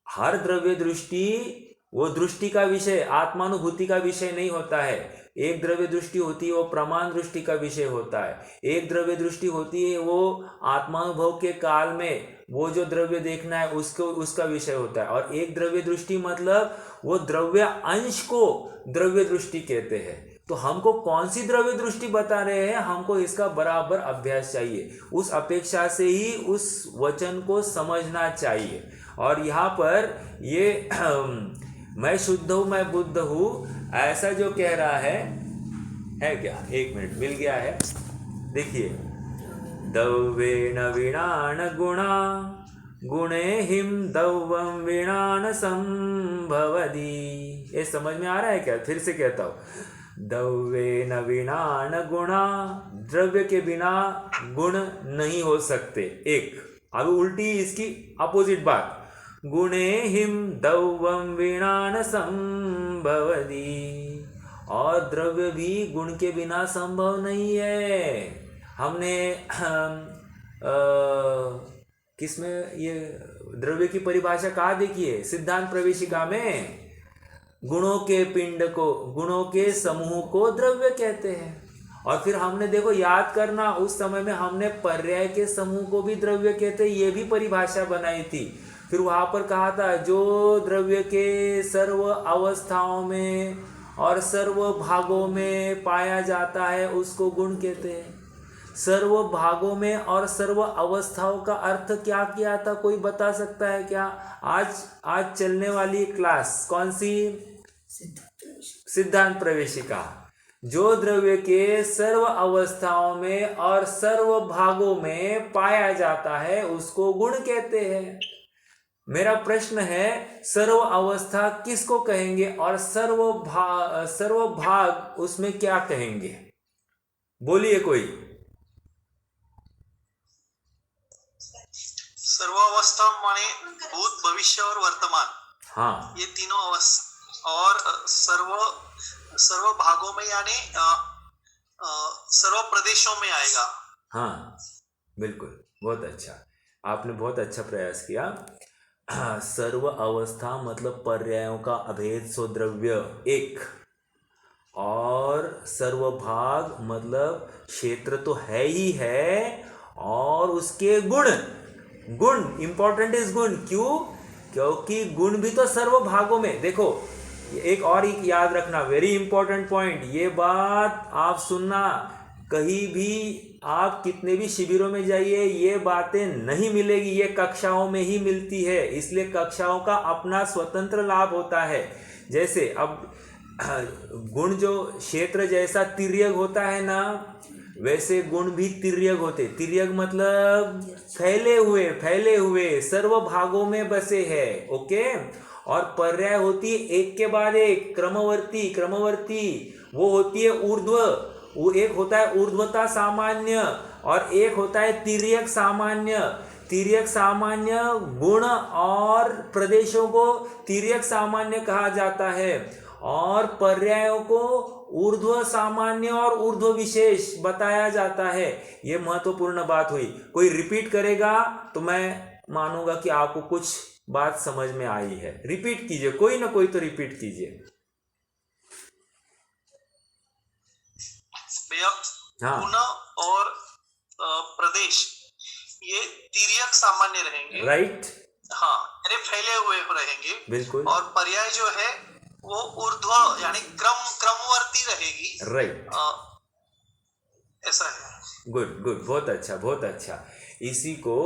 हर द्रव्य दृष्टि वो दृष्टि का विषय, आत्मानुभूति का विषय नहीं होता है। एक द्रव्य दृष्टि होती है वो प्रमाण दृष्टि का विषय होता है। एक द्रव्य दृष्टि होती है वो आत्मानुभव के काल में वो जो द्रव्य देखना है उसका विषय होता है। और एक द्रव्य दृष्टि मतलब वो द्रव्य अंश को द्रव्य दृष्टि कहते हैं। तो हमको कौन सी द्रव्य दृष्टि बता रहे हैं, हमको इसका बराबर अभ्यास चाहिए। उस अपेक्षा से ही उस वचन को समझना चाहिए। और यहाँ पर ये मैं शुद्ध हूं, मैं बुद्ध हूं, ऐसा जो कह रहा है क्या, 1 मिनट मिल गया है। देखिए, दव्येन विणान गुणा गुणे हिम दव्यम विणान संभवति। ये समझ में आ रहा है क्या? फिर से कहता हूं, दव्येन विणान गुणा, द्रव्य के बिना गुण नहीं हो सकते। एक अब उल्टी इसकी अपोजिट बात, गुणे हिम दव्यम विणान संभवति, और द्रव्य भी गुण के बिना संभव नहीं है। हमने किसमें ये द्रव्य की परिभाषा कहाँ देखी है? सिद्धांत प्रवेशिका में। गुणों के पिंड को, गुणों के समूह को द्रव्य कहते हैं। और फिर हमने देखो, याद करना, उस समय में हमने पर्याय के समूह को भी द्रव्य कहते हैं, ये भी परिभाषा बनाई थी। फिर वहां पर कहा था जो द्रव्य के सर्व अवस्थाओं में और सर्व भागों में पाया जाता है उसको गुण कहते हैं। सर्व भागों में और सर्व अवस्थाओं का अर्थ क्या किया था, कोई बता सकता है क्या? आज चलने वाली क्लास कौन सी? सिद्धांत प्रवेशिका। जो द्रव्य के सर्व अवस्थाओं में और सर्व भागों में पाया जाता है उसको गुण कहते हैं। मेरा प्रश्न है, सर्व अवस्था किसको कहेंगे और सर्व भाग उसमें क्या कहेंगे? बोलिए कोई। सर्व अवस्था माने भूत, भविष्य और वर्तमान। हाँ, ये तीनों अवस्था, और सर्व भागों में यानी सर्व प्रदेशों में आएगा। हाँ बिल्कुल, बहुत अच्छा, आपने बहुत अच्छा प्रयास किया। सर्व अवस्था मतलब पर्यायों का अभेद सो द्रव्य एक, और सर्व भाग मतलब क्षेत्र तो है ही है और उसके गुण इंपॉर्टेंट इज गुण। क्यों? क्योंकि गुण भी तो सर्व भागों में। देखो, एक और याद रखना, वेरी इंपॉर्टेंट पॉइंट, ये बात आप सुनना, कहीं भी आप कितने भी शिविरों में जाइए ये बातें नहीं मिलेगी, ये कक्षाओं में ही मिलती है। इसलिए कक्षाओं का अपना स्वतंत्र लाभ होता है। जैसे अब गुण जो क्षेत्र जैसा तिर्यक होता है ना, वैसे गुण भी तिर्यक होते। तिर्यक मतलब फैले हुए सर्व भागों में बसे हैं। ओके, और पर्याय होती है एक के बाद एक, क्रमवर्ती, वो होती है ऊर्ध्व। वो एक होता है ऊर्ध्वता सामान्य और एक होता है तिर्यक सामान्य। तिर्यक सामान्य गुण और प्रदेशों को तिर्यक सामान्य कहा जाता है और पर्यायों को ऊर्ध्व सामान्य और ऊर्ध्व विशेष बताया जाता है। यह महत्वपूर्ण बात हुई। कोई रिपीट करेगा तो मैं मानूंगा कि आपको कुछ बात समझ में आई है। रिपीट कीजिए, कोई ना कोई तो रिपीट कीजिए। भैया, हाँ, गुण और प्रदेश ये तिर्यक सामान्य रहेंगे। राइट, हाँ, अरे फैले हुए रहेंगे। बिल्कुल, और पर्याय जो है वो ऊर्ध्व यानी क्रमवर्ती रहेगी। राइट, ऐसा है। गुड गुड, बहुत अच्छा बहुत अच्छा। इसी को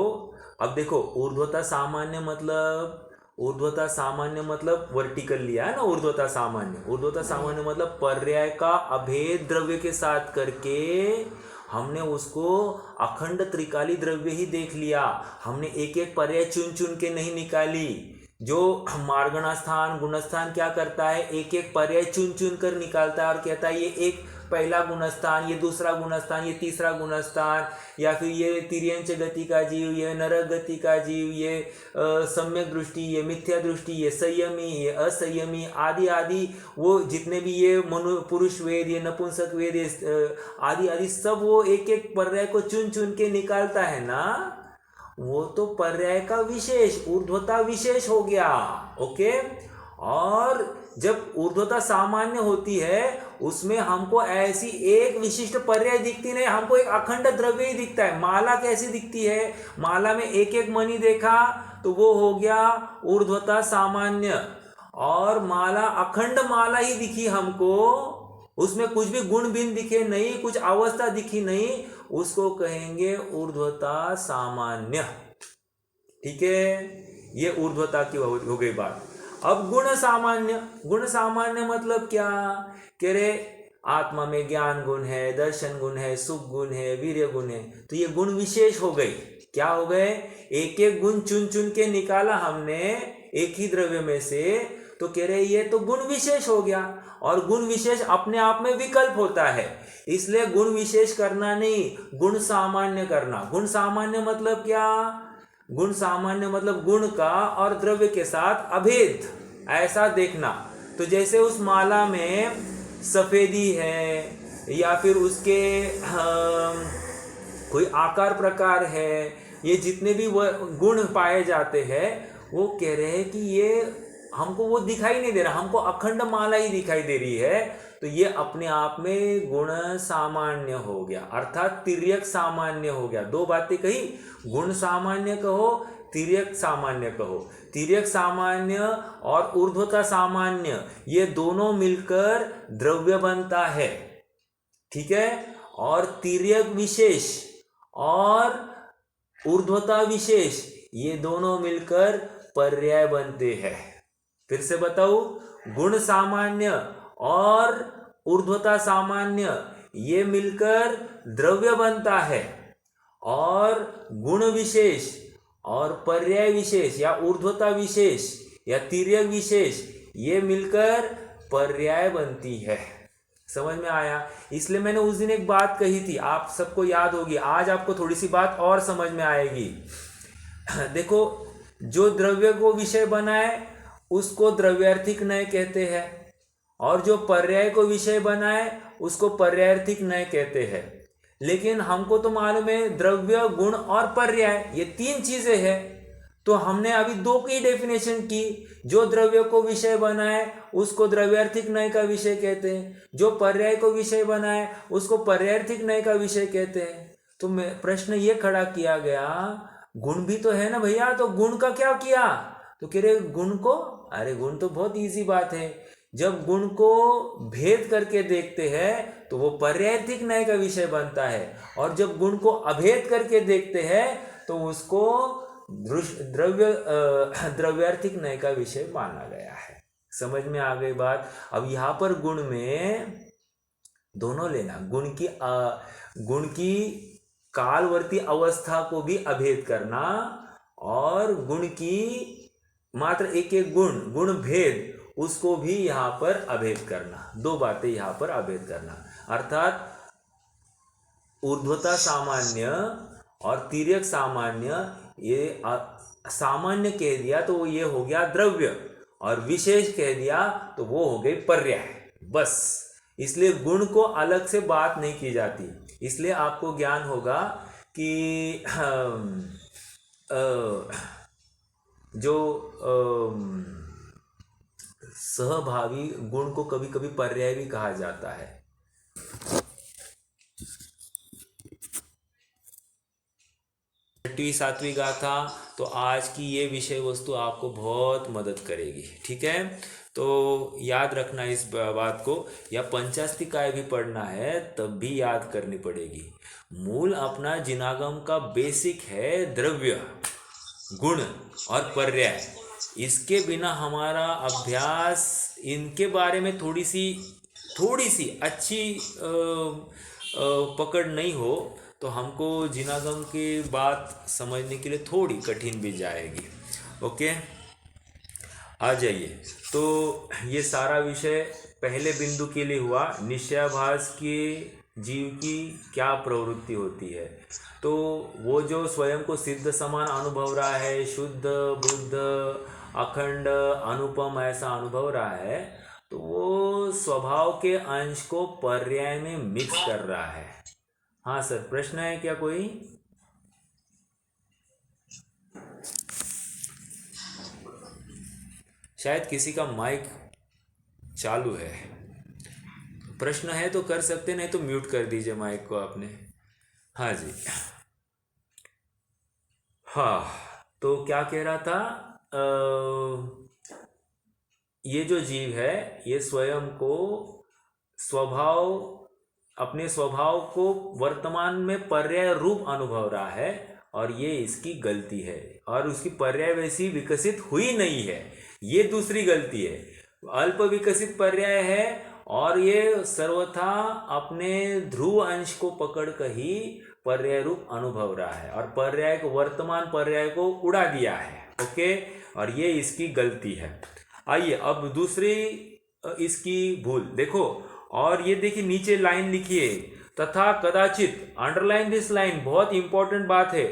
अब देखो, ऊर्ध्वता सामान्य मतलब, ऊर्ध्वता सामान्य मतलब वर्टिकल लिया है ना। ऊर्ध्वता सामान्य मतलब पर्याय का अभेद द्रव्य के साथ करके हमने उसको अखंड त्रिकाली द्रव्य ही देख लिया। हमने एक एक पर्याय चुन चुन के नहीं निकाली। जो मार्गणास्थान गुणस्थान क्या करता है, एक एक पर्याय चुन चुन कर निकालता है और कहता है ये एक पहला गुणस्थान, ये दूसरा गुणस्थान, ये तीसरा गुणस्थान, या फिर ये तिर्यंच गति का जीव, ये नरक गति का जीव, ये सम्यक दृष्टि, ये मिथ्या दृष्टि, ये संयमी, ये असंयमी आदि आदि, वो जितने भी ये मनु पुरुष वेद, ये नपुंसक वेद, आदि आदि सब वो एक एक पर्याय को चुन चुन के निकालता है ना। वो तो पर्याय का विशेष, ऊर्ध्वता विशेष हो गया। ओके। और जब ऊर्ध्वता सामान्य होती है उसमें हमको ऐसी एक विशिष्ट पर्याय दिखती नहीं, हमको एक अखंड द्रव्य ही दिखता है। माला कैसी दिखती है, माला में एक एक मणि देखा तो वो हो गया ऊर्ध्वता सामान्य। और माला अखंड माला ही दिखी हमको, उसमें कुछ भी गुण बिन दिखे नहीं, कुछ अवस्था दिखी नहीं, उसको कहेंगे ऊर्ध्वता सामान्य। ठीक है, ये ऊर्ध्वता की हो गई बात। अब गुण सामान्य मतलब क्या, कह रहे आत्मा में ज्ञान गुण है, दर्शन गुण है, सुख गुण है, वीर्य गुण है, तो ये गुण विशेष हो गई। क्या हो गए, एक एक गुण चुन चुन के निकाला हमने एक ही द्रव्य में से, तो कह रहे ये तो गुण विशेष हो गया। और गुण विशेष अपने आप में विकल्प होता है, इसलिए गुण विशेष करना नहीं, गुण सामान्य करना। गुण सामान्य मतलब क्या, गुण सामान्य मतलब गुण का और द्रव्य के साथ अभेद ऐसा देखना। तो जैसे उस माला में सफेदी है या फिर उसके कोई आकार प्रकार है, ये जितने भी गुण पाए जाते हैं, वो कह रहे हैं कि ये हमको वो दिखाई नहीं दे रहा, हमको अखंड माला ही दिखाई दे रही है, तो ये अपने आप में गुण सामान्य हो गया, अर्थात तिर्यक सामान्य हो गया। दो बातें कही, गुण सामान्य कहो, तिर्यक सामान्य कहो। तिर्यक सामान्य और ऊर्ध्वता सामान्य ये दोनों मिलकर द्रव्य बनता है। ठीक है, और तिर्यक विशेष और ऊर्ध्वता विशेष ये दोनों मिलकर पर्याय बनते हैं। फिर से बताओ, गुण सामान्य और ऊर्ध्वता सामान्य ये मिलकर द्रव्य बनता है, और गुण विशेष और पर्याय विशेष या ऊर्ध्वता विशेष या तिर्यक विशेष ये मिलकर पर्याय बनती है। समझ में आया? इसलिए मैंने उस दिन एक बात कही थी, आप सबको याद होगी, आज आपको थोड़ी सी बात और समझ में आएगी। देखो, जो द्रव्य को विषय बनाए उसको द्रव्यार्थिक नय कहते हैं, और जो पर्याय को विषय बनाए उसको पर्यायार्थिक नय कहते हैं। लेकिन हमको तो मालूम है द्रव्य, गुण और पर्याय ये तीन चीजें हैं, तो हमने अभी दो की डेफिनेशन की। जो द्रव्य को विषय बनाए उसको द्रव्यार्थिक नय का विषय कहते हैं, जो पर्याय को विषय बनाए उसको पर्यायार्थिक नय का विषय कहते हैं। तो प्रश्न ये खड़ा किया गया, गुण भी तो है ना भैया, तो गुण का क्या किया? तो कह रहे गुण को, अरे गुण तो बहुत इजी बात है, जब गुण को भेद करके देखते हैं तो वो पर्यायार्थिक नय का विषय बनता है, और जब गुण को अभेद करके देखते हैं तो उसको द्रव्यार्थिक नय का विषय माना गया है। समझ में आ गई बात? अब यहाँ पर गुण में दोनों लेना, गुण की कालवर्ती अवस्था को भी अभेद करना, और गुण की मात्र एक एक गुण भेद उसको भी यहाँ पर अभेद करना। दो बातें यहाँ पर अभेद करना, अर्थात ऊर्ध्वता सामान्य और तिर्यक सामान्य, ये सामान्य कह दिया तो ये हो गया द्रव्य, और विशेष कह दिया तो वो हो गई पर्याय। बस इसलिए गुण को अलग से बात नहीं की जाती। इसलिए आपको ज्ञान होगा कि जो सहभावी गुण को कभी कभी पर्याय भी कहा जाता है। छठवीं सातवीं गाथा तो आज की ये विषय वस्तु आपको बहुत मदद करेगी, ठीक है। तो याद रखना इस बात को, या पंचास्तिकाय भी पढ़ना है तब भी याद करनी पड़ेगी। मूल अपना जिनागम का बेसिक है द्रव्य, गुण और पर्याय। इसके बिना हमारा अभ्यास इनके बारे में थोड़ी सी अच्छी पकड़ नहीं हो तो हमको जिनागम की बात समझने के लिए थोड़ी कठिन भी जाएगी। ओके, आ जाइए। तो ये सारा विषय पहले बिंदु के लिए हुआ, निश्चयाभास के जीव की क्या प्रवृत्ति होती है। तो वो जो स्वयं को सिद्ध समान अनुभव रहा है, शुद्ध बुद्ध अखंड अनुपम ऐसा अनुभव रहा है, तो वो स्वभाव के अंश को पर्याय में मिक्स कर रहा है। हाँ सर, प्रश्न है क्या कोई? शायद किसी का माइक चालू है। प्रश्न है तो कर सकते, नहीं तो म्यूट कर दीजिए माइक को आपने। हाँ जी, हाँ, तो क्या कह रहा था, ये जो जीव है ये स्वयं को अपने स्वभाव को वर्तमान में पर्याय रूप अनुभव रहा है, और ये इसकी गलती है। और उसकी पर्याय वैसी विकसित हुई नहीं है, ये दूसरी गलती है। अल्प विकसित पर्याय है और ये सर्वथा अपने ध्रुव अंश को पकड़ कर ही पर्याय रूप अनुभव रहा है, और पर्याय को वर्तमान पर्याय को उड़ा दिया है। ओके, और ये इसकी गलती है। आइए अब दूसरी इसकी भूल देखो, और ये देखिए नीचे लाइन लिखिए, तथा कदाचित, अंडरलाइन दिस लाइन, बहुत इंपॉर्टेंट बात है।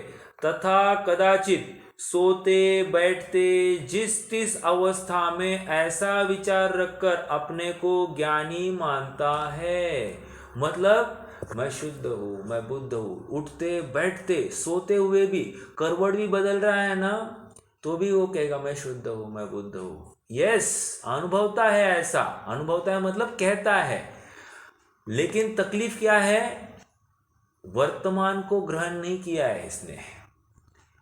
तथा कदाचित सोते बैठते जिस तिस अवस्था में ऐसा विचार रखकर अपने को ज्ञानी मानता है। मतलब मैं शुद्ध हूँ, मैं बुद्ध हूँ, उठते बैठते सोते हुए भी, करवट भी बदल रहा है ना, तो भी वो कहेगा मैं शुद्ध हूँ, मैं बुद्ध हूँ। यस, अनुभवता है, ऐसा अनुभवता है मतलब कहता है। लेकिन तकलीफ क्या है, वर्तमान को ग्रहण नहीं किया है इसने,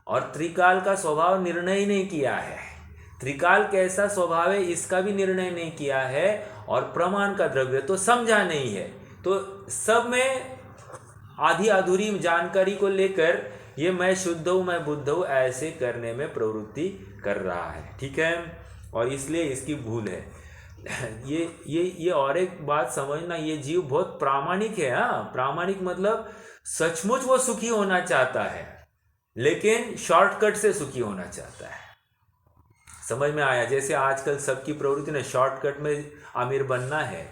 और त्रिकाल का स्वभाव निर्णय नहीं किया है। त्रिकाल कैसा स्वभाव है इसका भी निर्णय नहीं किया है, और प्रमाण का द्रव्य तो समझा नहीं है। तो सब में आधी अधूरी जानकारी को लेकर ये मैं शुद्ध हूँ, मैं बुद्ध हूँ ऐसे करने में प्रवृत्ति कर रहा है, ठीक है। और इसलिए इसकी भूल है। ये और एक बात समझना, ये जीव बहुत प्रामाणिक है। हाँ, प्रामाणिक मतलब सचमुच वो सुखी होना चाहता है, लेकिन शॉर्टकट से सुखी होना चाहता है। समझ में आया? जैसे आजकल सबकी प्रवृत्ति ने शॉर्टकट में अमीर बनना है,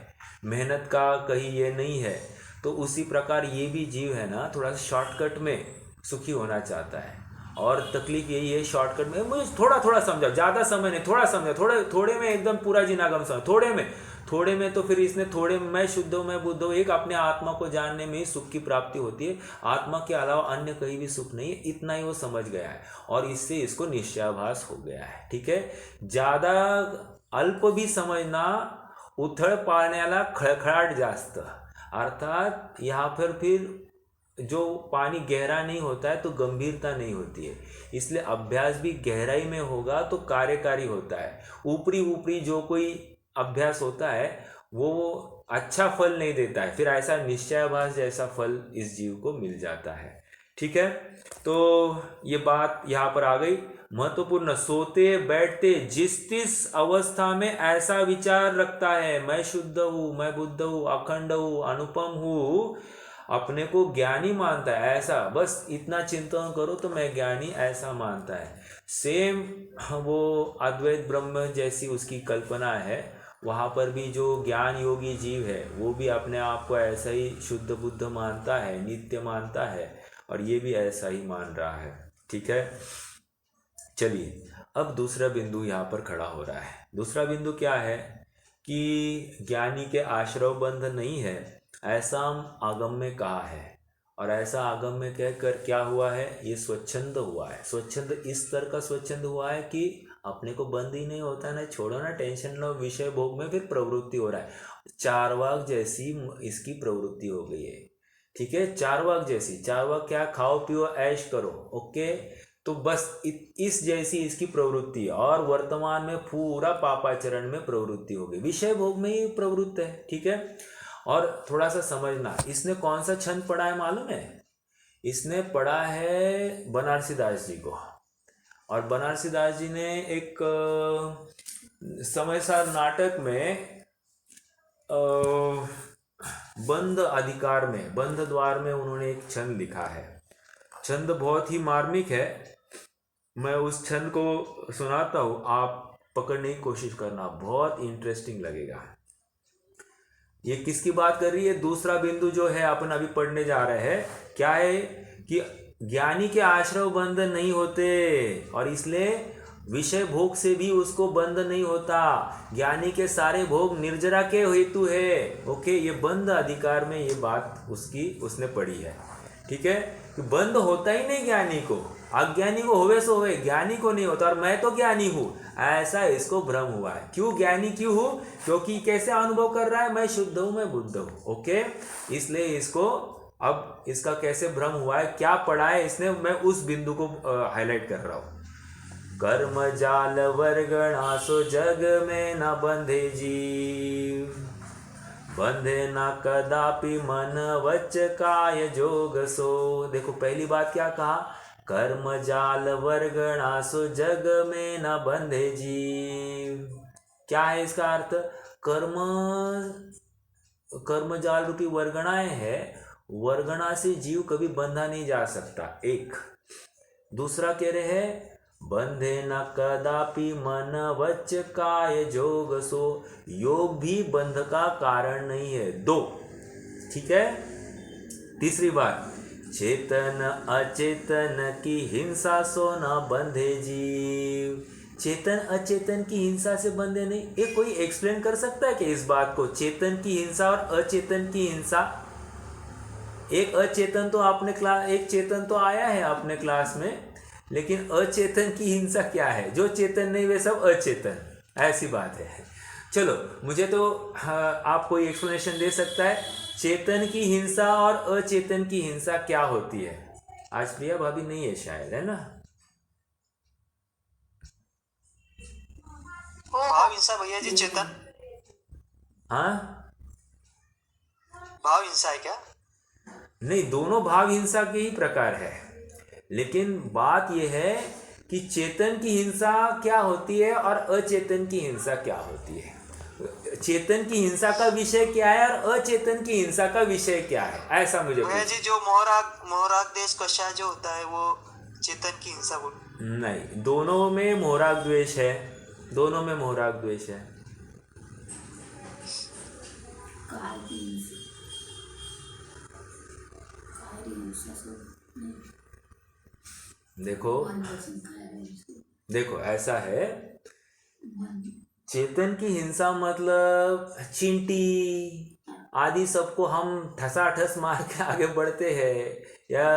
मेहनत का कहीं ये नहीं है, तो उसी प्रकार ये भी जीव है ना, थोड़ा सा शॉर्टकट में सुखी होना चाहता है। और तकलीफ यही है, शॉर्टकट में मुझे थोड़ा समझा, ज़्यादा समय नहीं, थोड़ा समझा, थोड़े में एकदम पूरा जिनागम समझ, थोड़े में तो फिर इसने थोड़े में मैं शुद्ध हूँ, मैं बुद्ध हूँ, एक अपने आत्मा को जानने में ही सुख की प्राप्ति होती है, आत्मा के अलावा अन्य कहीं भी सुख नहीं है, इतना ही वो समझ गया है, और इससे इसको निश्चयाभास हो गया है, ठीक है। ज़्यादा अल्प भी समझना, उथळ पाण्याला खळखळाट जास्त, अर्थात यहाँ पर फिर जो पानी गहरा नहीं होता है तो गंभीरता नहीं होती है। इसलिए अभ्यास भी गहराई में होगा तो कार्यकारी होता है। ऊपरी जो कोई अभ्यास होता है वो अच्छा फल नहीं देता है, फिर ऐसा निश्चयाभास जैसा फल इस जीव को मिल जाता है, ठीक है। तो ये बात यहाँ पर आ गई महत्वपूर्ण। सोते बैठते जिस तिस अवस्था में ऐसा विचार रखता है, मैं शुद्ध हूँ, मैं बुद्ध हूँ, अखंड हूँ, अनुपम हूँ, अपने को ज्ञानी मानता है, ऐसा बस इतना चिंतन करो तो मैं ज्ञानी, ऐसा मानता है। सेम वो अद्वैत ब्रह्म जैसी उसकी कल्पना है, वहाँ पर भी जो ज्ञान योगी जीव है वो भी अपने आप को ऐसा ही शुद्ध बुद्ध मानता है, नित्य मानता है, और ये भी ऐसा ही मान रहा है, ठीक है। चलिए अब दूसरा बिंदु यहाँ पर खड़ा हो रहा है। दूसरा बिंदु क्या है कि ज्ञानी के आश्रव बंध नहीं है, ऐसा आगम में कहा है। और ऐसा आगम में कहकर क्या हुआ है, ये स्वच्छंद हुआ है। स्वच्छंद इस स्तर का स्वच्छंद हुआ है कि अपने को बंद ही नहीं होता ना, छोड़ो ना, टेंशन लो, विषय भोग में फिर प्रवृत्ति हो रहा है। चारवाक जैसी इसकी प्रवृत्ति हो गई है। ठीक है, चारवाक जैसी। चारवाक क्या, खाओ पियो ऐश करो, ओके। तो बस इस जैसी इसकी प्रवृत्ति है। और वर्तमान में पूरा पापाचरण में प्रवृत्ति हो गई, विषय भोग में ही प्रवृत्त है। ठीक है, और थोड़ा सा समझना, इसने कौन सा छंद पढ़ा है मालूम है? इसने पढ़ा है बनारसी दास जी को। और बनारसी दास जी ने एक समयसार नाटक में बंद अधिकार में, बंद द्वार में उन्होंने एक छंद लिखा है। छंद बहुत ही मार्मिक है। मैं उस छंद को सुनाता हूँ, आप पकड़ने की कोशिश करना, बहुत इंटरेस्टिंग लगेगा। ये किसकी बात कर रही है? दूसरा बिंदु जो है अपन अभी पढ़ने जा रहे हैं, क्या है कि ज्ञानी के आश्रव बंध नहीं होते, और इसलिए विषय भोग से भी उसको बंध नहीं होता। ज्ञानी के सारे भोग निर्जरा के हेतु है। ओके, ये बंध अधिकार में ये बात उसने पढ़ी है। ठीक है, कि बंध होता ही नहीं ज्ञानी को, अज्ञानी को होवे सो होवे, ज्ञानी को नहीं होता। और मैं तो ज्ञानी हूँ, ऐसा इसको भ्रम हुआ है। क्यों ज्ञानी क्यों हूँ? क्योंकि कैसे अनुभव कर रहा है, मैं शुद्ध हूँ, मैं बुद्ध हूँ। ओके, इसलिए इसको अब इसका कैसे भ्रम हुआ है, क्या पढ़ा है इसने, मैं उस बिंदु को हाईलाइट कर रहा हूँ। कर्म जाल वर्गणा सो जग में न बंधे जीव, बंधे न कदापि मन वच काय जोग सो। देखो पहली बात क्या कहा, कर्म जाल वर्गणा सो जग में न बंधे जीव। क्या है इसका अर्थ? कर्म जाल रूपी वर्गणाएं है, वर्गणा से जीव कभी बंधा नहीं जा सकता। एक दूसरा कह रहे हैं, बंधे न कदापि मन वच काय जोग सो, योग भी बंध का कारण नहीं है। दो, ठीक है। तीसरी बात, चेतन अचेतन की हिंसा सो न बंधे जीव। चेतन अचेतन की हिंसा से बंधे नहीं। ये कोई एक्सप्लेन कर सकता है कि इस बात को, चेतन की हिंसा और अचेतन की हिंसा? एक अचेतन तो एक चेतन तो आया है अपने क्लास में, लेकिन अचेतन की हिंसा क्या है? जो चेतन नहीं वे सब अचेतन, ऐसी बात है। चलो, मुझे तो आप कोई एक्सप्लेनेशन दे सकता है, चेतन की हिंसा और अचेतन की हिंसा क्या होती है? आज प्रिया भाभी नहीं है शायद, है ना? भाव हिंसा भैया जी, चेतन हाँ, भाव हिंसा है क्या? नहीं, दोनों भाव हिंसा के ही प्रकार है, लेकिन बात यह है कि चेतन की हिंसा क्या होती है और अचेतन की हिंसा क्या होती है। चेतन की हिंसा का विषय क्या है और अचेतन की हिंसा का विषय क्या है, ऐसा मुझे भैया जी, जो मोहराग देश कशा जो होता है वो चेतन की हिंसा बोल? नहीं, दोनों में मोहराग द्वेष है, दोनों में मोहराग द्वेष है। देखो ऐसा है, चेतन की हिंसा मतलब चींटी आदि सबको हम ठसाठस मार के आगे बढ़ते हैं, या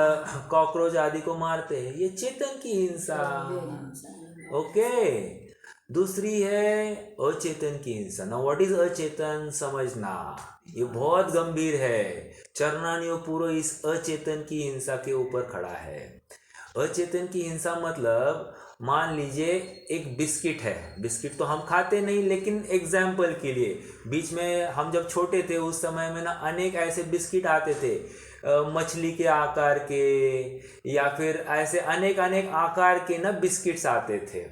कॉकरोच आदि को मारते हैं, ये चेतन की हिंसा। ओके, दूसरी है अचेतन की हिंसा। ना व्हाट इज अचेतन समझना, ये बहुत गंभीर है। चरणानियो पूरा इस अचेतन की हिंसा के ऊपर खड़ा है। अचेतन की हिंसा मतलब, मान लीजिए एक बिस्किट है, बिस्किट तो हम खाते नहीं, लेकिन एग्जाम्पल के लिए, बीच में हम जब छोटे थे उस समय में ना अनेक ऐसे बिस्किट आते थे, मछली के आकार के, या फिर ऐसे अनेक आकार के ना बिस्किट्स आते थे।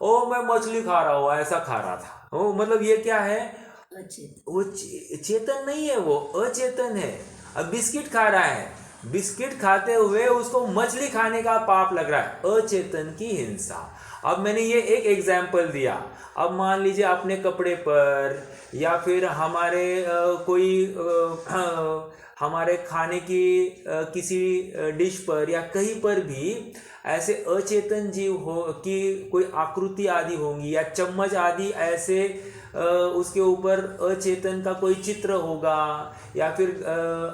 ओ मैं मछली खा रहा हूँ, ऐसा खा रहा था। ओ मतलब ये क्या है? वो चेतन नहीं है, वो अचेतन है। अब बिस्किट खा रहा है, बिस्किट खाते हुए उसको मछली खाने का पाप लग रहा है, अचेतन की हिंसा। अब मैंने ये एक एग्जाम्पल दिया। अब मान लीजिए अपने कपड़े पर, या फिर हमारे खाने की किसी डिश पर, या कहीं पर भी ऐसे अचेतन जीव हो कि कोई आकृति आदि होंगी, या चम्मच आदि ऐसे उसके ऊपर अचेतन का कोई चित्र होगा, या फिर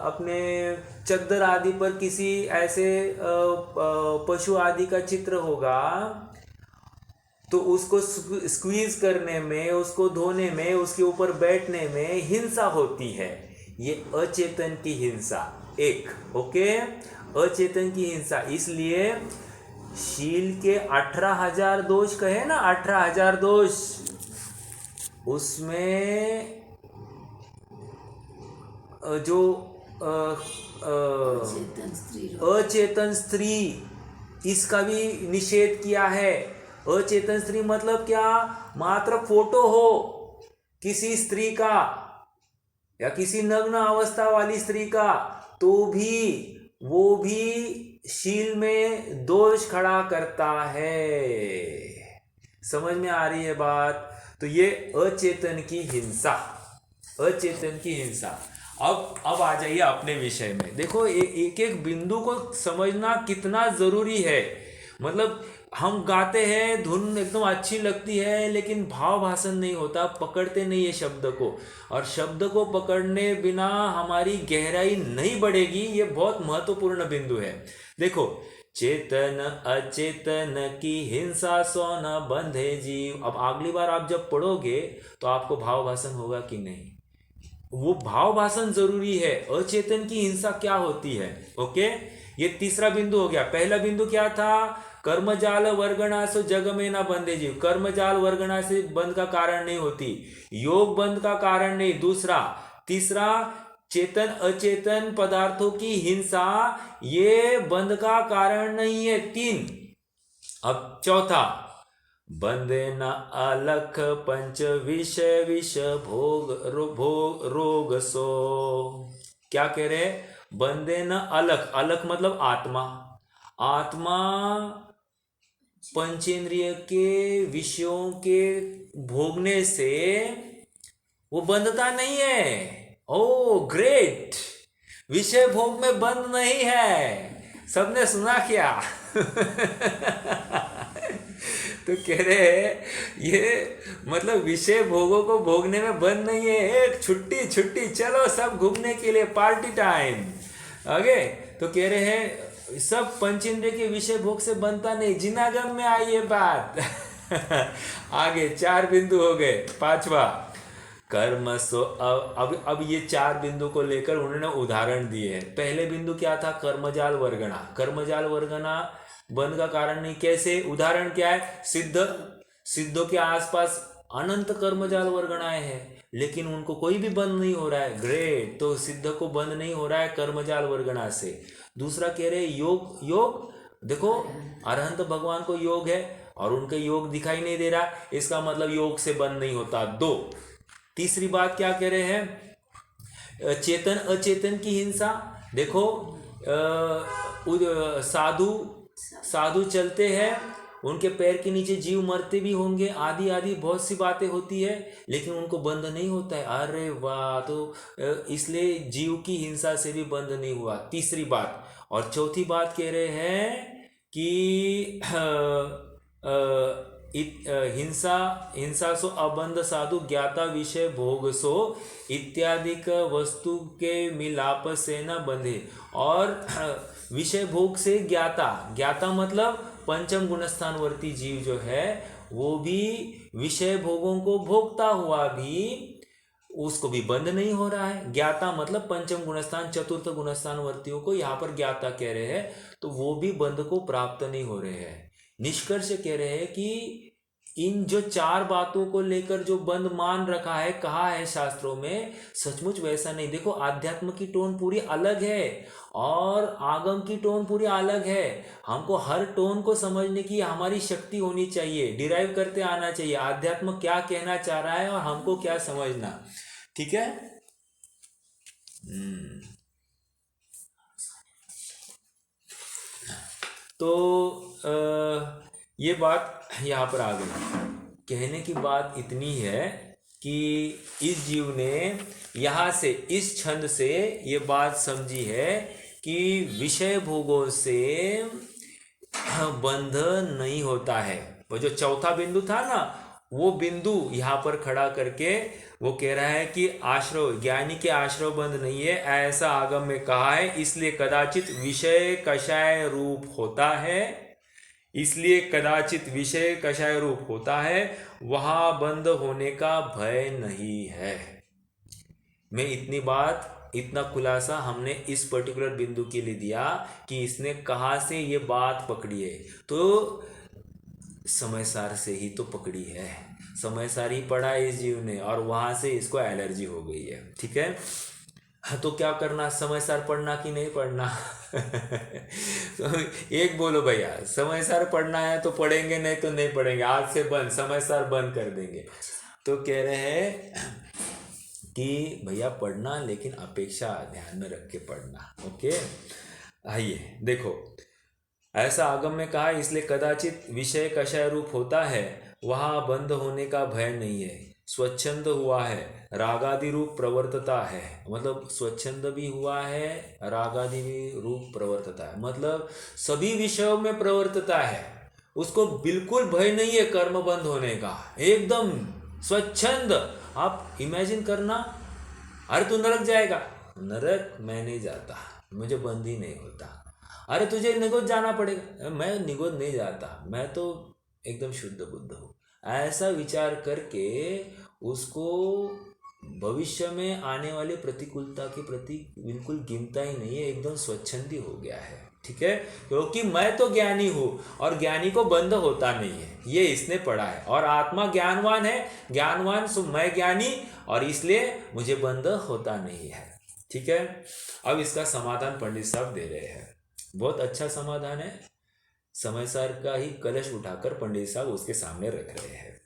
अपने चद्दर आदि पर किसी ऐसे पशु आदि का चित्र होगा, तो उसको स्क्वीज करने में, उसको धोने में, उसके ऊपर बैठने में हिंसा होती है। ये अचेतन की हिंसा एक, ओके, अचेतन की हिंसा। इसलिए शील के 18,000 दोष कहे ना, 18,000 दोष, उसमें जो अचेतन स्त्री, इसका भी निषेध किया है। अचेतन स्त्री मतलब क्या? मात्र फोटो हो किसी स्त्री का या किसी नग्न अवस्था वाली स्त्री का, तो भी वो भी शील में दोष खड़ा करता है। समझ में आ रही है बात? तो ये अचेतन की हिंसा, अचेतन की हिंसा। अब आ जाइए अपने विषय में। देखो एक एक बिंदु को समझना कितना जरूरी है। मतलब हम गाते हैं, धुन एकदम अच्छी लगती है, लेकिन भाव भाषण नहीं होता, पकड़ते नहीं है शब्द को, और शब्द को पकड़ने बिना हमारी गहराई नहीं बढ़ेगी। ये बहुत महत्वपूर्ण बिंदु है। देखो, चेतन अचेतन की हिंसा सो न बंधे जीव। अब अगली बार आप जब पढ़ोगे तो आपको भाव भाषण होगा कि नहीं, वो भाव भाषण जरूरी है। अचेतन की हिंसा क्या होती है, ओके। ये तीसरा बिंदु हो गया। पहला बिंदु क्या था? कर्मजाल वर्गणा सो जग में ना बंधे जीव। कर्मजाल वर्गणा से बंध का कारण नहीं होती, योग बंध का कारण नहीं। दूसरा, तीसरा, चेतन अचेतन पदार्थों की हिंसा, ये बंध का कारण नहीं है। 3। अब चौथा, बंधे न अलख पंच विषय विष भोग रोग सो। क्या कह रहे? बंधे न अलख, अलख मतलब आत्मा। आत्मा पंचेंद्रिय के विषयों के भोगने से वो बंधता नहीं है। ओ ग्रेट, विषय भोग में बंध नहीं है। सबने सुना क्या? तो कह रहे हैं ये मतलब विषय भोगों को भोगने में बंद नहीं है। एक छुट्टी छुट्टी, चलो सब घूमने के लिए, पार्टी टाइम। आगे तो कह रहे हैं सब पंचेंद्रिय के विषय भोग से बनता नहीं। जिनागम में आई ये बात। आगे 4 बिंदु हो गए। 5वां, कर्म सो। अब ये 4 बिंदु को लेकर उन्होंने उदाहरण दिए हैं। पहले बिंदु क्या था? कर्मजाल वर्गणा। कर्मजाल वर्गणा बंध का कारण नहीं। कैसे? उदाहरण क्या है? सिद्धों के आसपास अनंत कर्मजाल वर्गणाएं हैं, लेकिन उनको कोई भी बंद नहीं हो रहा है। ग्रेट, तो सिद्ध को बंद नहीं हो रहा है कर्मजाल वर्गणा से। दूसरा कह रहे योग देखो, अरहंत भगवान को योग है और उनके योग दिखाई नहीं दे रहा, इसका मतलब योग से बंद नहीं होता। 2। तीसरी बात क्या कह रहे हैं? चेतन अचेतन की हिंसा। देखो, साधु चलते हैं, उनके पैर के नीचे जीव मरते भी होंगे, आदि आदि बहुत सी बातें होती है, लेकिन उनको बंद नहीं होता है। अरे वाह, तो इसलिए जीव की हिंसा से भी बंद नहीं हुआ। तीसरी बात। और चौथी बात कह रहे हैं कि हिंसा सो अबंध साधु ज्ञाता विषय भोग सो इत्यादि वस्तु के मिलाप से न बंधे। और विषय भोग से ज्ञाता मतलब पंचम गुणस्थानवर्ती जीव जो है, वो भी विषय भोगों को भोगता हुआ भी उसको भी बंद नहीं हो रहा है। ज्ञाता मतलब पंचम गुणस्थान चतुर्थ गुणस्थानवर्तियों को यहाँ पर ज्ञाता कह रहे हैं, तो वो भी बंद को प्राप्त नहीं हो रहे हैं। निष्कर्ष कह रहे हैं कि इन जो 4 बातों को लेकर जो बंद मान रखा है, कहा है शास्त्रों में, सचमुच वैसा नहीं। देखो, आध्यात्म की टोन पूरी अलग है और आगम की टोन पूरी अलग है। हमको हर टोन को समझने की हमारी शक्ति होनी चाहिए, डिराइव करते आना चाहिए आध्यात्म क्या कहना चाह रहा है और हमको क्या समझना। ठीक है। तो ये बात यहाँ पर आ गई। कहने की बात इतनी है कि इस जीव ने यहाँ से, इस छंद से ये बात समझी है कि विषय भोगों से बंध नहीं होता है। वो जो चौथा बिंदु था ना, वो बिंदु यहाँ पर खड़ा करके वो कह रहा है कि आश्रव ज्ञानी के आश्रव बंद नहीं है, ऐसा आगम में कहा है, इसलिए कदाचित विषय कषाय रूप होता है, इसलिए कदाचित विषय कषाय रूप होता है, वहां बंद होने का भय नहीं है। मैं इतनी बात, इतना खुलासा हमने इस पर्टिकुलर बिंदु के लिए दिया कि इसने कहाँ से ये बात पकड़ी है, तो समयसार से ही तो पकड़ी है, समयसार ही पढ़ा है इस जीव ने और वहां से इसको एलर्जी हो गई है। ठीक है, तो क्या करना, समयसार पढ़ना कि नहीं पढ़ना? तो एक बोलो भैया, समयसार पढ़ना है तो पढ़ेंगे, नहीं तो नहीं पढ़ेंगे, आज से बंद, समयसार बंद कर देंगे। तो कह रहे हैं कि भैया पढ़ना, लेकिन अपेक्षा ध्यान में रख के पढ़ना। ओके, आइए देखो, ऐसा आगम में कहा, इसलिए कदाचित विषय कषाय रूप होता है, वहां बंद होने का भय नहीं है, स्वच्छंद हुआ है, रागादि रूप प्रवर्तता है, मतलब स्वच्छंद भी हुआ है, रागादि भी रूप प्रवर्तता है, मतलब सभी विषयों में प्रवर्तता है, उसको बिल्कुल भय नहीं है कर्म बंद होने का, एकदम स्वच्छंद। आप इमेजिन करना, अरे तू नरक जाएगा, नरक मैं नहीं जाता, मुझे बंद ही नहीं होता। अरे तुझे निगोद जाना पड़ेगा, मैं निगोद नहीं जाता, मैं तो एकदम शुद्ध बुद्ध हूँ। ऐसा विचार करके उसको भविष्य में आने वाली प्रतिकूलता के प्रति बिल्कुल गिनता ही नहीं है, एकदम स्वच्छंदी हो गया है। ठीक है, क्योंकि मैं तो ज्ञानी हूँ और ज्ञानी को बंद होता नहीं है, ये इसने पढ़ा है, और आत्मा ज्ञानवान है, ज्ञानवान सो मैं ज्ञानी, और इसलिए मुझे बंद होता नहीं है। ठीक है, अब इसका समाधान पंडित साहब दे रहे हैं, बहुत अच्छा समाधान है। समयसार का ही कलश उठाकर पंडित साहब उसके सामने रख रहे हैं।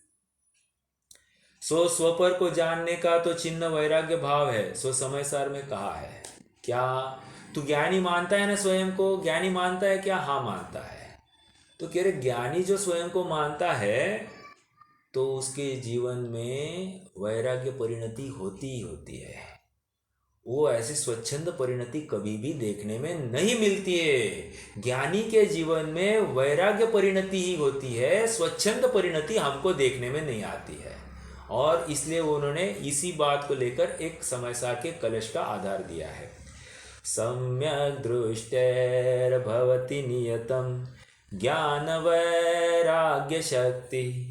सो स्वपर को जानने का तो चिन्ह वैराग्य भाव है, सो समयसार में कहा है। क्या तू ज्ञानी मानता है ना स्वयं को? ज्ञानी मानता है क्या? हाँ मानता है। तो कह रहे ज्ञानी जो स्वयं को मानता है तो उसके जीवन में वैराग्य परिणति होती ही होती है। वो ऐसी स्वच्छंद परिणति कभी भी देखने में नहीं मिलती है। ज्ञानी के जीवन में वैराग्य परिणति ही होती है, स्वच्छंद परिणति हमको देखने में नहीं आती है। और इसलिए उन्होंने इसी बात को लेकर एक समयसार के कलश का आधार दिया है। सम्यक दृष्टेर्भवति नियतम ज्ञान वैराग्य शक्ति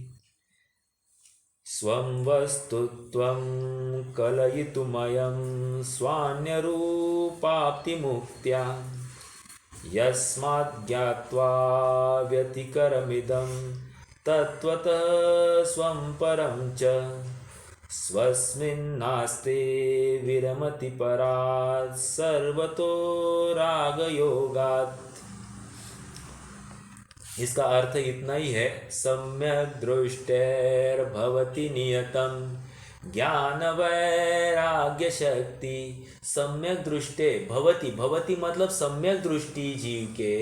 स्वं वस्तुत्वं कलयितुमयं स्वान्यरूपाप्तिमुक्त्या यस्मात् ज्ञात्वा व्यतिकरमिदं तत्त्वतः स्वं परं च स्वस्मिन्नास्ते विरमति परात् सर्वतो रागयोगात्। इसका अर्थ इतना ही है, सम्यक दृष्टेर्भवति नियतम ज्ञान वैराग्य शक्ति। सम्यक दृष्टे भवति, भवति मतलब सम्यक दृष्टि जीव के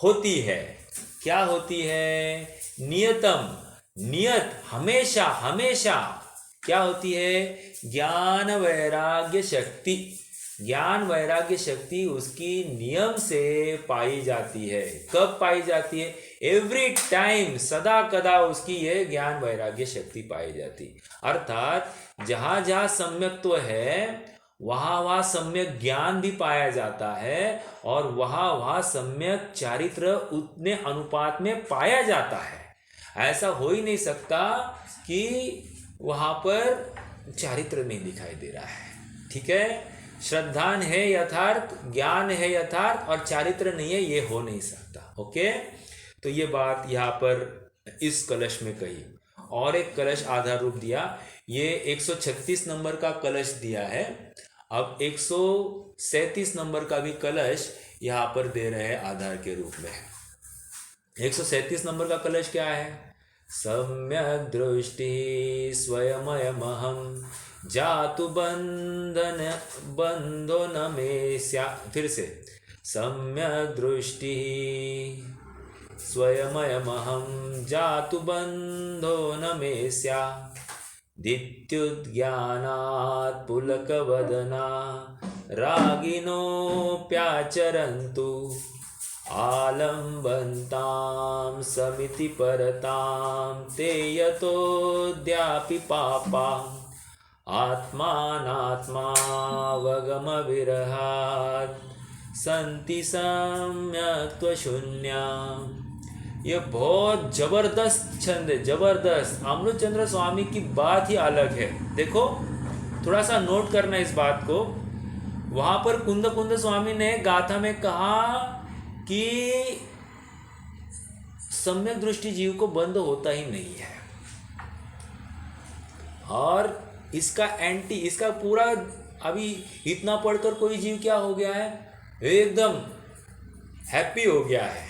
होती है। क्या होती है? नियतम, नियत हमेशा हमेशा क्या होती है? ज्ञान वैराग्य शक्ति। ज्ञान वैराग्य शक्ति उसकी नियम से पाई जाती है। कब पाई जाती है? एवरी टाइम, सदा कदा उसकी यह ज्ञान वैराग्य शक्ति पाई जाती। अर्थात जहाँ जहाँ सम्यक्त्व है वहाँ वहाँ सम्यक ज्ञान भी पाया जाता है और वहाँ वहाँ सम्यक चारित्र उतने अनुपात में पाया जाता है। ऐसा हो ही नहीं सकता कि वहाँ पर चारित्र नहीं दिखाई दे रहा है। ठीक है, श्रद्धान है यथार्थ, ज्ञान है यथार्थ और चारित्र नहीं है, ये हो नहीं सकता। ओके, तो ये बात यहाँ पर इस कलश में कही। और एक कलश आधार रूप दिया, ये 136 नंबर का कलश दिया है। अब 137 नंबर का भी कलश यहाँ पर दे रहे हैं आधार के रूप में। 137 नंबर का कलश क्या है? सम्यक दृष्टि स्वयमयमहं जातु बंधो न मे स्या। फिर से, सम्यक दृष्टि स्वयमयमहं जातु बंधो न मे स्या दित्युद्ज्ञानात् पुलकवदना रागिनोऽप्याचरन्तु आलम्बन्तां समिति परतां ते यतोऽद्यापि पापा आत्मानात्मावगमविरहात् सन्ति सम्यक्त्वशून्या। ये बहुत जबरदस्त छंद है, जबरदस्त। अमृतचंद्र स्वामी की बात ही अलग है। देखो, थोड़ा सा नोट करना इस बात को। वहां पर कुंद कुंद स्वामी ने गाथा में कहा कि सम्यक दृष्टि जीव को बंद होता ही नहीं है, और इसका एंटी, इसका पूरा अभी इतना पढ़कर कोई जीव क्या हो गया है, एकदम हैप्पी हो गया है।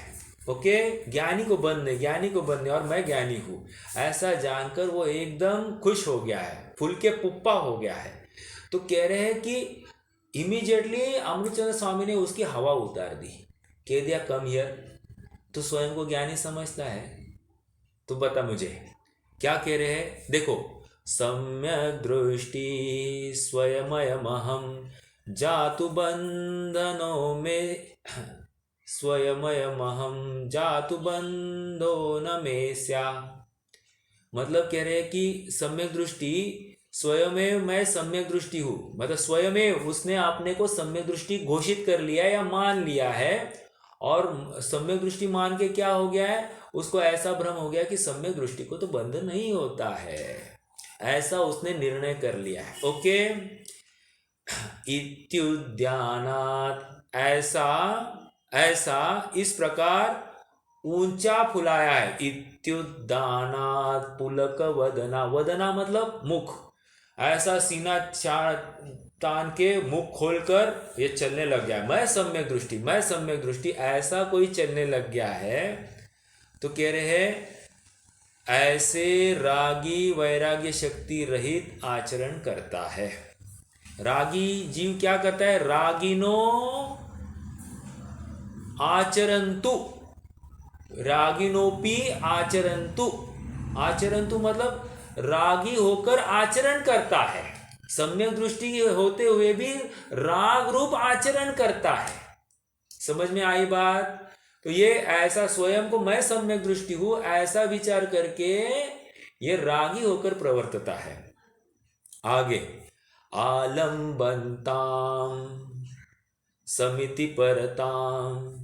ओके, ज्ञानी को बंद नहीं, ज्ञानी को बंद नहीं, और मैं ज्ञानी हूँ ऐसा जानकर वो एकदम खुश हो गया है, फूल के पुप्पा हो गया है। तो कह रहे हैं कि इमीडिएटली अमृतचंद्र स्वामी ने उसकी हवा उतार दी, कह दिया कम हियर। तो स्वयं को ज्ञानी समझता है। तो बता मुझे क्या कह रहे हैं। देखो, सम्यक दृष्टि स्वयमयमहं जातु बंधनो में, स्वयमयमहं जातु बंधो न मे स्या। मतलब कह रहे हैं कि सम्यक दृष्टि स्वयमेव मैं सम्यक दृष्टि हूँ, मतलब स्वयमेव उसने अपने को सम्यक दृष्टि घोषित कर लिया या मान लिया है, और सम्यक दृष्टि मान के क्या हो गया है, उसको ऐसा भ्रम हो गया कि सम्यक दृष्टि को तो बंध नहीं होता है, ऐसा उसने निर्णय कर लिया है। ओके, इत्युद्यानात्, ऐसा इस प्रकार ऊंचा फुलाया है। इत्युद्यानात् पुलक वदना, वदना मतलब मुख, ऐसा सीना तान के मुख खोलकर ये चलने लग गया है, मैं सम्यक दृष्टि, मैं सम्यक दृष्टि, ऐसा कोई चलने लग गया है। तो कह रहे हैं ऐसे रागी वैराग्य शक्ति रहित आचरण करता है। रागी जीव क्या करता है, रागिनो आचरंतु, रागिनोपि आचरंतु, आचरंतु मतलब रागी होकर आचरण करता है, सम्यक दृष्टि होते हुए भी राग रूप आचरण करता है। समझ में आई बात। तो ये ऐसा स्वयं को मैं सम्यक दृष्टि हूं ऐसा विचार करके ये रागी होकर प्रवर्तता है। आगे, आलम्बन्तां समिति परतां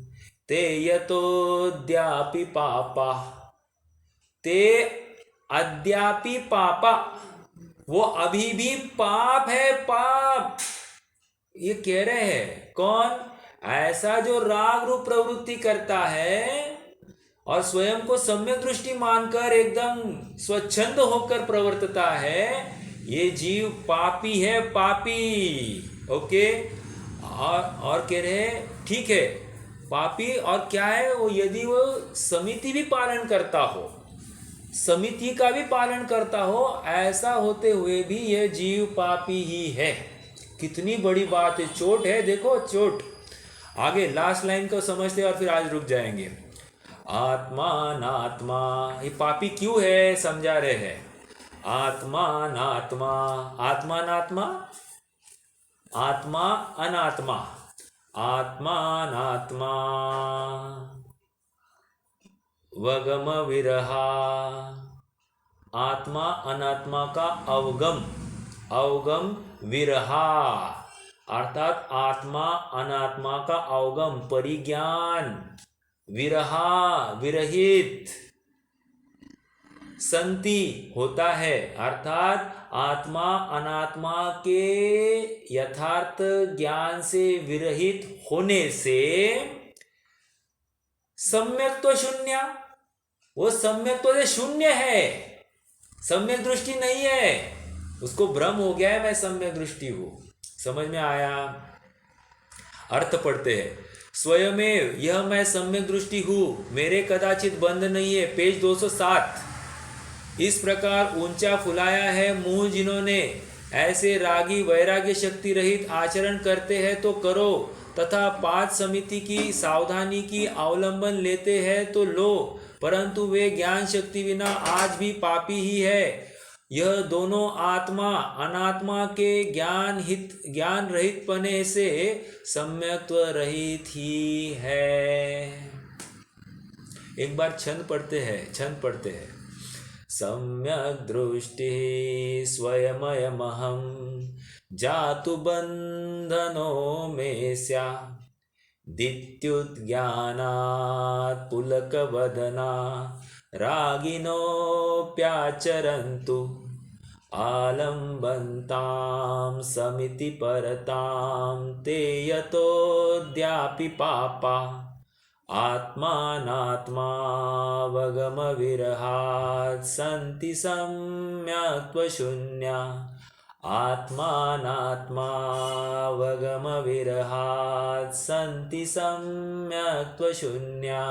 ते यतोऽद्यापि पापा, ते अद्यापि पापा, वो अभी भी पाप है, पाप। ये कह रहे हैं कौन, ऐसा जो राग रूप प्रवृत्ति करता है और स्वयं को सम्यक दृष्टि मानकर एकदम स्वच्छंद होकर प्रवर्तता है, ये जीव पापी है, पापी। ओके, और कह रहे हैं ठीक है पापी, और क्या है वो, यदि वो समिति भी पालन करता हो, समिति का भी पालन करता हो, ऐसा होते हुए भी यह जीव पापी ही है। कितनी बड़ी बात है, चोट है, देखो चोट। आगे लास्ट लाइन को समझते और फिर आज रुक जाएंगे। आत्मा नात्मा, ये पापी क्यों है समझा रहे हैं। आत्मा नात्मा, आत्मा नात्मा, आत्मा अनात्मा, आत्मा नात्मा वगम विरहा, आत्मा अनात्मा का अवगम, अवगम विरहा, अर्थात आत्मा अनात्मा का अवगम परिज्ञान, विरहा विरहित, संति होता है, अर्थात आत्मा अनात्मा के यथार्थ ज्ञान से विरहित होने से सम्यक्त्व शून्य, वो सम्यक्त्व से शून्य है, सम्यक दृष्टि नहीं है, उसको भ्रम हो गया है मैं सम्यक दृष्टि हूं। समझ में आया। अर्थ पढ़ते हैं। स्वयमेव यह मैं सम्यक दृष्टि हूं, मेरे कदाचित बंध नहीं है। पेज 207। इस प्रकार ऊंचा फुलाया है मुंह जिन्होंने, ऐसे रागी वैराग्य शक्ति रहित आचरण करते हैं तो करो, तथा 5 समिति की सावधानी की अवलंबन लेते हैं तो लो, परंतु वे ज्ञान शक्ति बिना आज भी पापी ही है। यह दोनों आत्मा अनात्मा के ज्ञान रहित पने से सम्यक्त्व रहित ही है। एक बार छंद पढ़ते हैं। सम्यक दृष्टि स्वयमयमहं जातु बंधनो में स्या दित्युत ज्ञानात् पुलकवदना रागिनोऽप्याचरन्तु आलम्बन्तां समिति परतां ते यतोऽद्यापि पापा आत्मानात्मावगमविरहात् सन्ति सम्यक्त्वशून्या आत्मानात्मावगमविरहात् सन्ति सम्यक्त्वशून्या।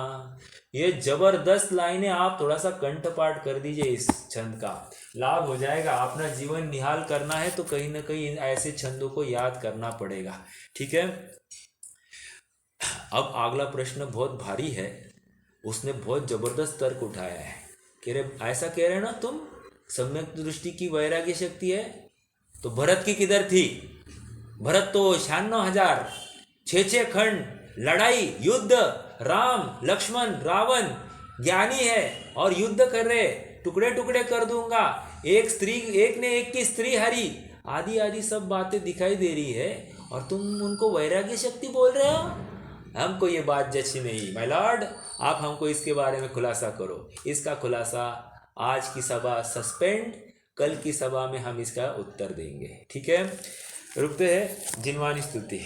ये जबरदस्त लाइनें आप थोड़ा सा कंठपाठ कर दीजिए, इस छंद का लाभ हो जाएगा। अपना जीवन निहाल करना है तो कहीं ना कहीं ऐसे छंदों को याद करना पड़ेगा, ठीक है। अब अगला प्रश्न बहुत भारी है, उसने बहुत जबरदस्त तर्क उठाया है। ऐसा कह रहे ना तुम, सम्यक दृष्टि की वैराग्य शक्ति है तो भरत की किधर थी? भरत तो 96,000 6 खंड लड़ाई युद्ध, राम लक्ष्मण रावण ज्ञानी है और युद्ध कर रहे, टुकड़े टुकड़े कर दूंगा, एक ने एक की स्त्री हरी, आदि आदि सब बातें दिखाई दे रही है और तुम उनको वैराग्य शक्ति बोल रहे हो। हमको ये बात जची नहीं माय लॉर्ड, आप हमको इसके बारे में खुलासा करो। इसका खुलासा आज की सभा सस्पेंड, कल की सभा में हम इसका उत्तर देंगे, ठीक है। रुकते हैं। जिनवानी स्तुति।